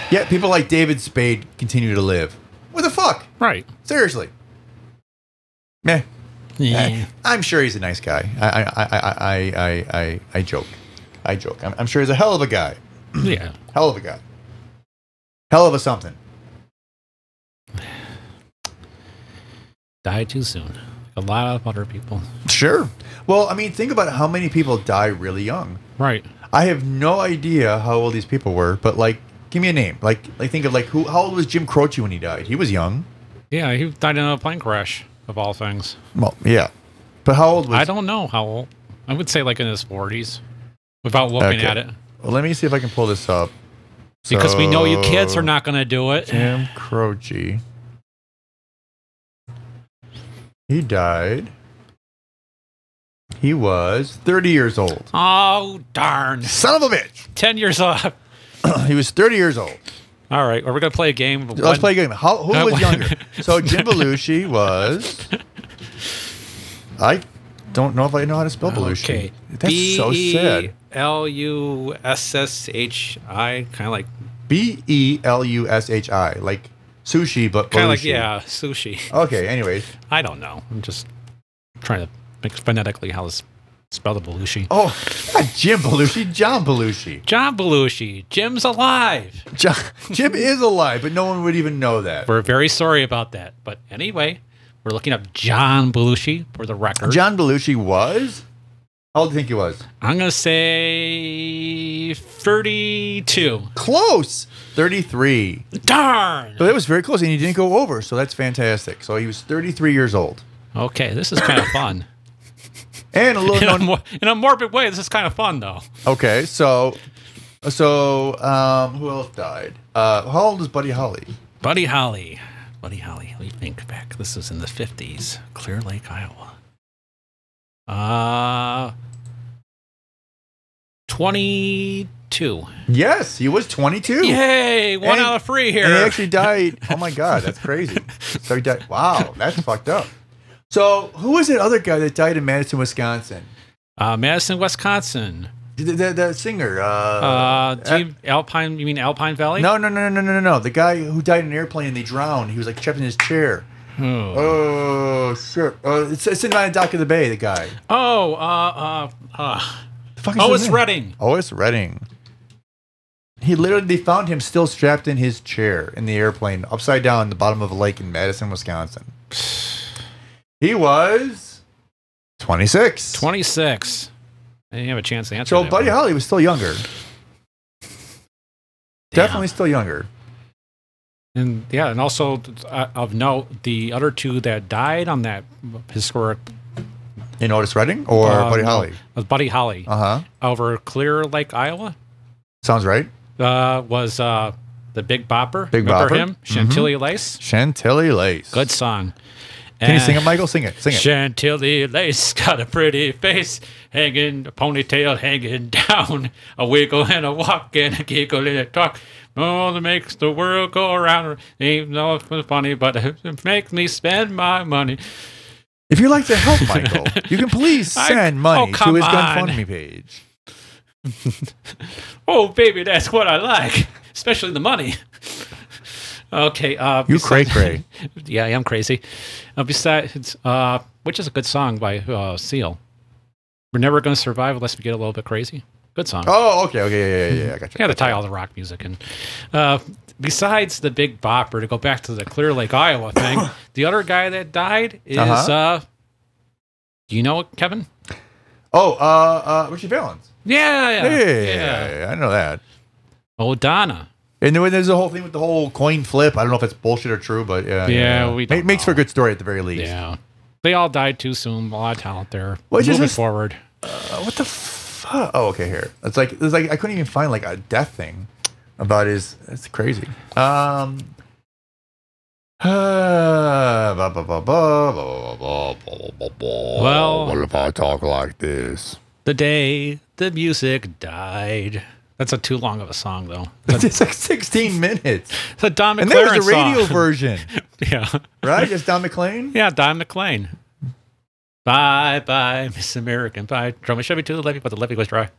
Yeah, people like David Spade continue to live. What the fuck? Right. Seriously. Meh. Yeah. I'm sure he's a nice guy. I joke. I'm sure he's a hell of a guy. Yeah. Hell of a guy. Hell of a something. Died too soon. A lot of other people. Sure. Well, I mean, think about how many people die really young. Right. I have no idea how old these people were, but like, give me a name. Like think of like who? How old was Jim Croce when he died? He was young. Yeah, he died in a plane crash, of all things. Well, yeah, but how old was? I don't know how old. I would say like in his 40s, without looking Okay. at it. Well, let me see if I can pull this up. Because we know you kids So, are not going to do it. Jim Croce. He died. He was 30 years old. Oh, darn. Son of a bitch. 10 years off. He was 30 years old. All right, are we going to play a game? Let's play a game. Who was younger? So Jim Belushi was... I don't know if I know how to spell Belushi. Okay. That's so sad. Belusshi, kind of like... Belushi, like sushi, but Kind of like, Belushi. yeah, sushi. Okay, anyways. I don't know. I'm just trying to make phonetically how to spell the Belushi. Oh, not Jim Belushi, John Belushi. John Belushi. Jim's alive. Jim is alive, but no one would even know that. We're very sorry about that. But anyway, we're looking up John Belushi for the record. John Belushi was? How old do you think he was? I'm going to say 32. Close. 33. Darn. So that was very close, and he didn't go over, so that's fantastic. So he was 33 years old. Okay, this is kind of fun. And a little known... In a morbid way, this is kind of fun, though. Okay, so who else died? How old is Buddy Holly? Buddy Holly. Let me think back. This was in the 50s. Clear Lake, Iowa. 22. Yes, he was 22. Yay! One And- out of three here. And he actually died. Oh my God, that's crazy. So he died. Wow, that's fucked up. So who was that other guy that died in Madison, Wisconsin? Madison, Wisconsin. The singer. Alpine? You mean Alpine Valley? No. The guy who died in an airplane and they drowned. He was like trapped in his chair. Oh. Oh, sure. It's in my dock of the bay. The guy. The fuck is his Otis name? Redding. Otis Redding. They found him still strapped in his chair in the airplane, upside down, in the bottom of a lake in Madison, Wisconsin. He was 26. 26. I didn't have a chance to answer So that Buddy one. Holly was still younger. Definitely still younger. And yeah, and also of note, the other two that died on that historic In Otis Redding or Buddy Holly? was Buddy Holly Uh huh. over Clear Lake, Iowa. Sounds right. Was the Big Bopper. Big Remember Bopper. him? Chantilly Lace. Chantilly Lace. Good song. Can you sing it, Michael? Sing it. Sing it. Chantilly Lace got a pretty face, hanging, a ponytail hanging down, a wiggle and a walk and a giggle and a talk. Oh, that makes the world go around. Even though it's funny, but it makes me spend my money. If you'd like to help Michael, you can please send money to come his on. GoFundMe page. Oh, baby, that's what I like, especially the money. Okay. You cray-cray. Yeah, I am crazy. Besides, which is a good song by Seal. We're never going to survive unless we get a little bit crazy. Good song. Oh, okay. Yeah. I got you. Yeah, to tie all the rock music in. Besides the Big Bopper, to go back to the Clear Lake, Iowa thing, the other guy that died is, do you know it, Kevin? Oh, Richie Valens. Yeah. I know that. O'Donna. And then there's a whole thing with the whole coin flip. I don't know if it's bullshit or true, but yeah. We don't makes know. for a good story at the very least. Yeah. They all died too soon. A lot of talent there. What is Moving this? forward. What the fuck? Oh, okay, here. It's like I couldn't even find like a death thing about his. It's crazy. Well, what if I talk like this? The day the music died. That's too long of a song, though. It's like 16 minutes. It's a Don McLaren And there was a radio song. version, Yeah. right? It's Don McLean. Yeah, Don McLean. Bye, bye, Miss American. Bye. Drove my Chevy to the levee, but the levee was dry.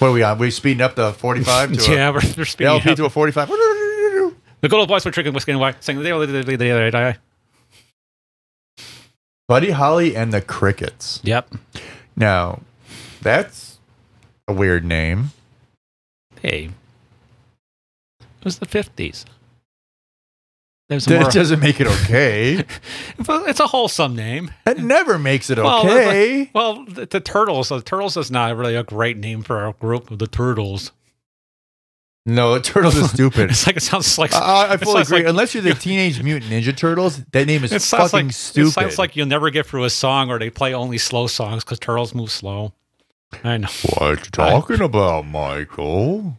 What are we on? We speeding up the 45 to Yeah, we're a speeding LP up. to a 45. The good old boys were drinking whiskey and white, singing the other day. Buddy Holly and the Crickets. Yep. Now, that's a weird name. Hey. It was the 50s. There's That more. doesn't make it okay. It's a wholesome name. That never makes it Well, okay. Well, the Turtles. The Turtles is not really a great name for a group of the Turtles. No, Turtles is stupid. It's like it sounds like I it fully sounds agree. like- Unless you're the Teenage Mutant Ninja Turtles, that name is It sounds fucking like stupid. It sounds like you'll never get through a song, or they play only slow songs because turtles move slow. I know. What you talking about, Michael?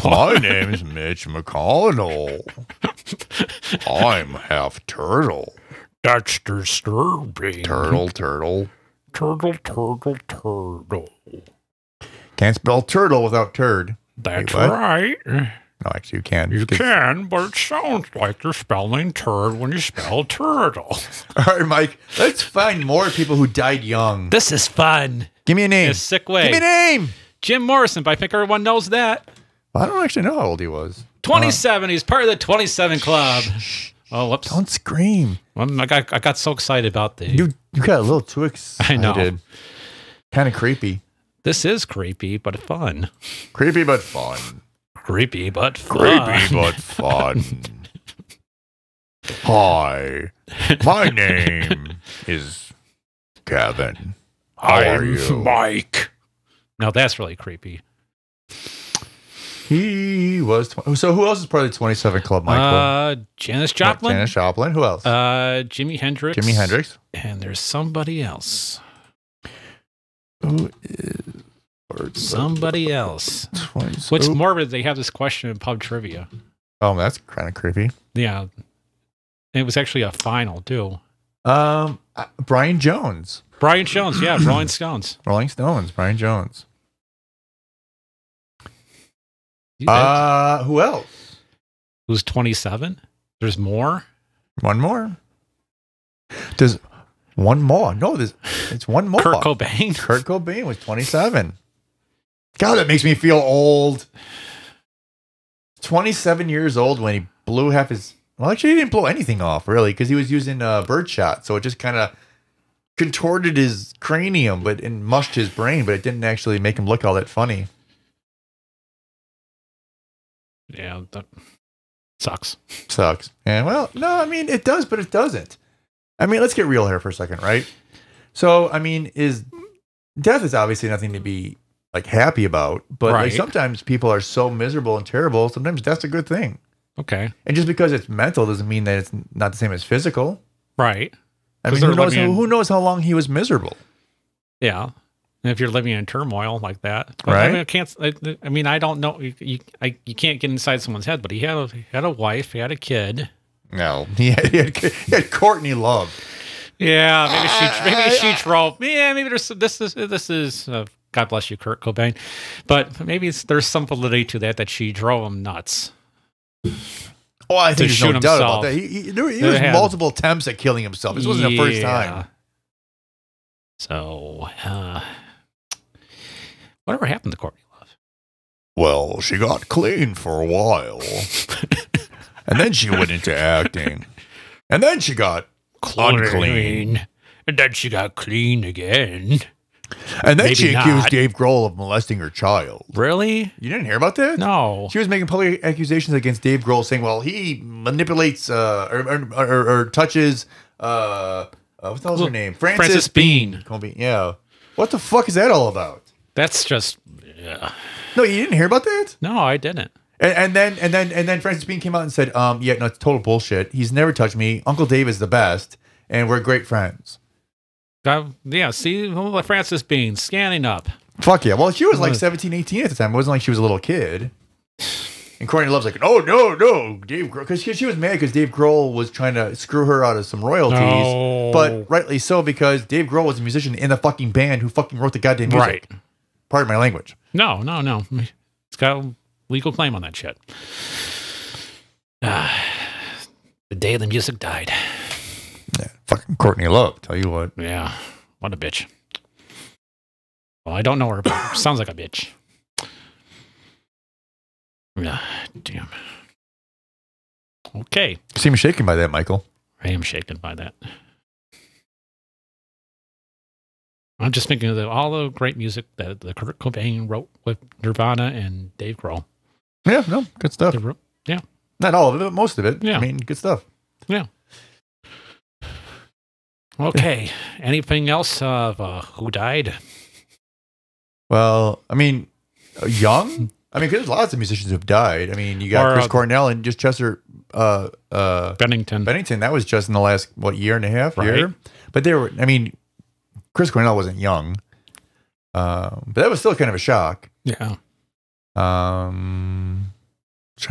My name's Mitch McConnell. I'm half turtle. That's disturbing. Turtle. Turtle. Can't spell turtle without turd. That's Wait, what? right. No, actually, you can. You 'Cause- can, but it sounds like you're spelling turd when you spell turtle. All right, Mike. Let's find more people who died young. This is fun. Give me a name. In a sick way. Give me a name. Jim Morrison, but I think everyone knows that. I don't actually know how old he was. 27. He's part of the 27 Club. Oh, whoops. Don't scream. I got so excited about the. You got a little too excited. I know. Kind of creepy. This is creepy, but fun. Creepy but fun. Creepy, but fun. Creepy but fun. Hi. My name is Kevin. How are you? Mike. Now that's really creepy. He was. So who else is part of the 27 Club, Michael? Janis Joplin. Janis Joplin. Who else? Jimi Hendrix. Jimi Hendrix. And there's somebody else. Who is Somebody else. 20, What's morbid, they have this question in pub trivia. Oh, that's kind of creepy. Yeah. It was actually a final, too. Brian Jones. Brian Jones. Yeah, Rolling Stones. Rolling Stones. Brian Jones. You did. Who else? Who's 27? There's more? One more. There's one more. No, it's one more. Kurt Cobain. Kurt Cobain was 27. God, that makes me feel old. 27 years old when he blew half his. Well, actually, he didn't blow anything off, really, because he was using birdshot. So it just kind of contorted his cranium and mushed his brain, but it didn't actually make him look all that funny. Yeah, that sucks. Sucks. And well, no, I mean, it does, but it doesn't. I mean, let's get real here for a second, right? So, I mean, death is obviously nothing to be like happy about, but like Right. sometimes people are so miserable and terrible. Sometimes that's a good thing. Okay. And just because it's mental doesn't mean that it's not the same as physical. Right. I 'Cause mean, they're living in- who knows how long he was miserable? Yeah. if you're living in turmoil like that. But, Right. I mean, I can't. I mean, I don't know. You can't get inside someone's head. But he had a wife. He had a kid. No, he had Courtney Love. Yeah, maybe she drove. Yeah, maybe this is. God bless you, Kurt Cobain. But maybe there's some validity to that she drove him nuts. Oh, I think there's no doubt about himself. that. There was multiple attempts at killing himself. This wasn't the first time. So, whatever happened to Courtney Love? Well, she got clean for a while. And then she went into acting. And then she got unclean. And then she got clean again. And then Maybe she not. accused Dave Grohl of molesting her child. Really? You didn't hear about that? No. She was making public accusations against Dave Grohl, saying, "Well, he manipulates or touches what the hell's her name? Frances Bean. Yeah. What the fuck is that all about? That's just yeah. No, you didn't hear about that? No, I didn't. And then Frances Bean came out and said, yeah, no, it's total bullshit. He's never touched me. Uncle Dave is the best, and we're great friends." Yeah, see, Frances Bean scanning up. Fuck yeah. Well, she was like 17, 18 at the time. It wasn't like she was a little kid. And Courtney Love's like, oh, no, Dave Grohl. Because she was mad because Dave Grohl was trying to screw her out of some royalties. No. But rightly so, because Dave Grohl was a musician in the fucking band who fucking wrote the goddamn music. Right. Pardon my language. No. It's got a legal claim on that shit. The day the music died. Yeah, fucking Courtney Love, tell you what. Yeah. What a bitch. Well, I don't know her, but sounds like a bitch. Yeah, damn. Okay. You seem shaken by that, Michael. I am shaken by that. I'm just thinking of all the great music that the Kurt Cobain wrote with Nirvana and Dave Grohl. Yeah, no, good stuff. Yeah. Not all of it, but most of it. Yeah. I mean, good stuff. Yeah. Okay. Anything else of who died? Well, I mean, young? I mean, 'cause there's lots of musicians who've died. I mean, you got Chris Cornell and just Chester Bennington. That was just in the last, year and a half? Right. Year? But Chris Cornell wasn't young. But that was still kind of a shock. Yeah. Trying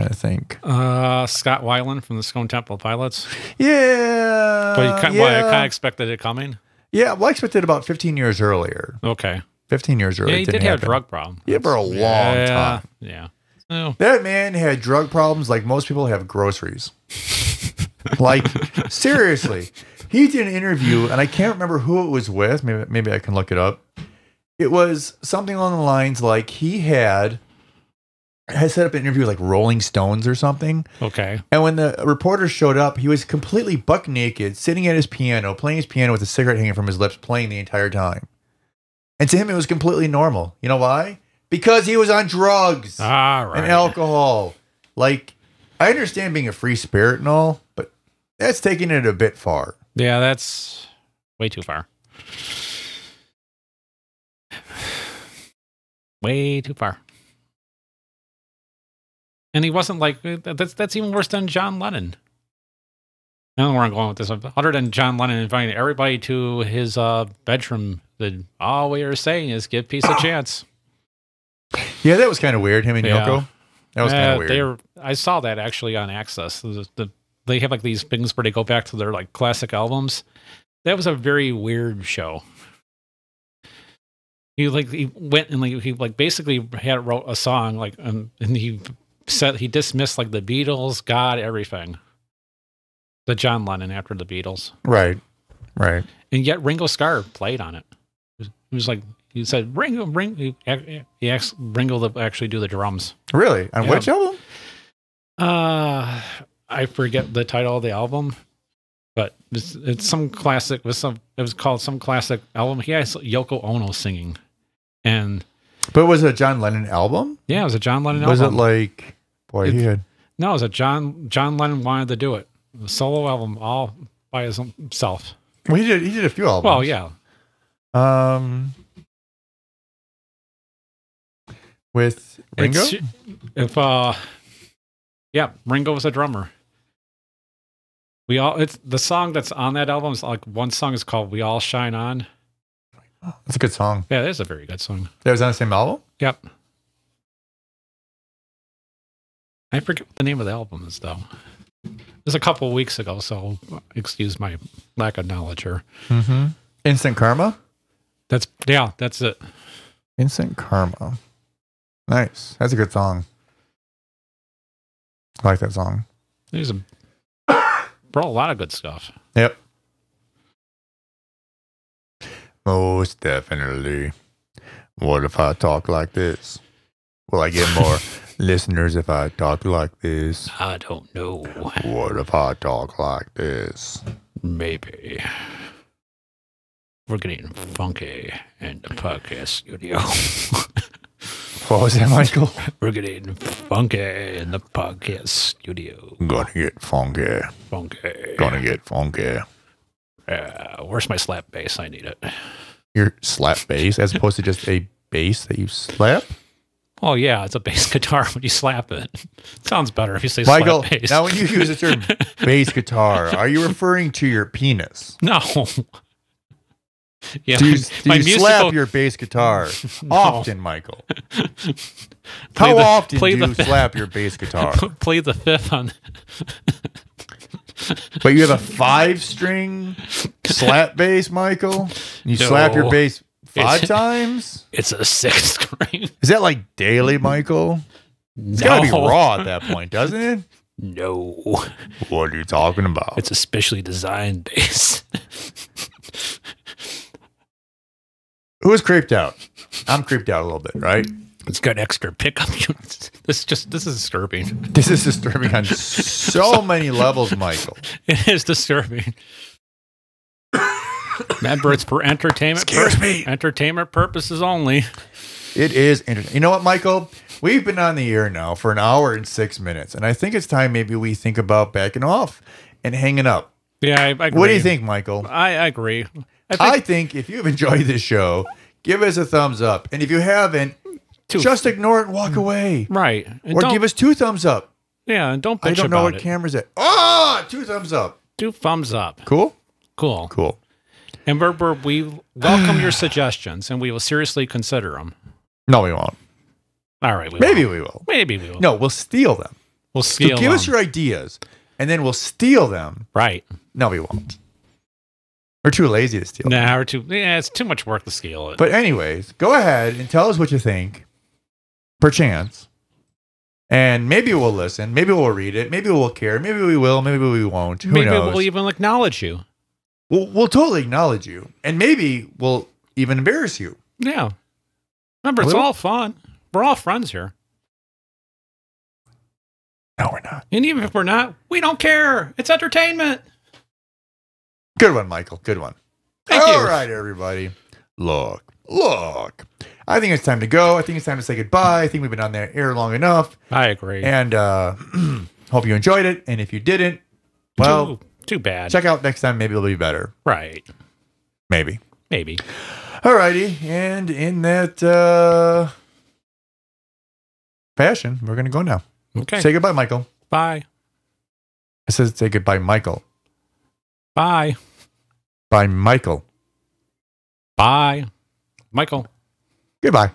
to think. Scott Weiland from the Stone Temple Pilots. Yeah. But I kind of expected it coming. Yeah, well, I expected about 15 years earlier. Okay. 15 years earlier. Yeah, he did have a drug problem. Yeah, for a long time. Yeah. Oh. That man had drug problems like most people have groceries. Like, seriously. He did an interview, and I can't remember who it was with. Maybe I can look it up. It was something along the lines like he had set up an interview with like Rolling Stones or something. Okay. And when the reporter showed up, he was completely buck naked, sitting at his piano, playing his piano with a cigarette hanging from his lips, playing the entire time. And to him, it was completely normal. You know why? Because he was on drugs and alcohol. Like, I understand being a free spirit and all, but that's taking it a bit far. Yeah, that's way too far. Way too far. And he wasn't like, that's even worse than John Lennon. I don't know where I'm going with this. Other than John Lennon inviting everybody to his bedroom, all we are saying is give peace a chance. Yeah, that was kind of weird, him and Yoko. That was kind of weird. I saw that actually on Access. They have like these things where they go back to their like classic albums. That was a very weird show. He went and he basically wrote a song and he said he dismissed like the Beatles, God, everything. The John Lennon after the Beatles. Right. And yet Ringo Starr played on it. It was like, he said, he asked Ringo to actually do the drums. Really? On which album? I forget the title of the album, but it's some classic. It was called some classic album. He has Yoko Ono singing, but was it a John Lennon album? Yeah, it was a John Lennon album. Was it like No, it was a John Lennon wanted to do it. A solo album all by himself. Well, he did a few albums. Well, yeah. With Ringo? Ringo was a drummer. It's the song that's on that album is like one song is called "We All Shine On." That's a good song. Yeah, that is a very good song. That was on the same album? Yep. I forget what the name of the album is, though. It was a couple of weeks ago, so excuse my lack of knowledge here. Mm-hmm. Instant Karma? That's it. Instant Karma. Nice. That's a good song. I like that song. There's brought a lot of good stuff. Yep. Most definitely. What if I talk like this? Will I get more listeners if I talk like this? I don't know. What if I talk like this? Maybe. We're getting funky in the podcast studio. What was that, Michael? We're getting funky in the podcast studio. Gonna get funky. Funky. Gonna get funky. Where's my slap bass? I need it. Your slap bass as opposed to just a bass that you slap? Oh, yeah, it's a bass guitar when you slap it. Sounds better if you say Michael, slap bass. now when you use the term bass guitar, are you referring to your penis? No. Yeah, Do you slap your bass guitar often, Michael? How often do you slap your bass guitar? Play the fifth on. But you have a 5-string slap bass, Michael? You slap your bass 5 times? It's a 6-string. Is that like daily, Michael? It's got to be raw at that point, doesn't it? No. What are you talking about? It's a specially designed bass. Who's creeped out? I'm creeped out a little bit, right? It's got extra pickup units. This is disturbing. This is disturbing on so many levels, Michael. It is disturbing. Remember, it's for entertainment. Entertainment purposes only. It is. You know what, Michael? We've been on the air now for 1 hour and 6 minutes, and I think it's time maybe we think about backing off and hanging up. Yeah, I agree. What do you think, Michael? I agree. I think if you've enjoyed this show, give us a thumbs up. And if you haven't, just ignore it and walk away. Right. And or give us 2 thumbs up. Yeah, and don't bitch I don't know about what it. camera's at. Oh, 2 thumbs up. 2 thumbs up. Cool? Cool. Cool. And we welcome your suggestions, and we will seriously consider them. No, we won't. All right. Maybe we will. Maybe we will. No, we'll steal them. We'll steal so give us your ideas, and then we'll steal them. Right. No, we won't. We're too lazy to steal them. Nah, it's too much work to steal it. But anyways, go ahead and tell us what you think, perchance. And maybe we'll listen. Maybe we'll read it. Maybe we'll care. Maybe we will. Maybe we won't. Who maybe knows? we'll even acknowledge you. We'll totally acknowledge you. And maybe we'll even embarrass you. Yeah. Remember, it's all fun. We're all friends here. No, we're not. And even if we're not, we don't care. It's entertainment. Good one, Michael. Good one. Thank you. All right, everybody. Look. I think it's time to go. I think it's time to say goodbye. I think we've been on the air long enough. I agree. And hope you enjoyed it. And if you didn't, well, too bad. Check out next time. Maybe it'll be better. Right. Maybe. All righty. And in that fashion, we're going to go now. Okay. Say goodbye, Michael. Bye. I said say goodbye, Michael. Bye. Bye, Michael. Bye. Michael. Goodbye.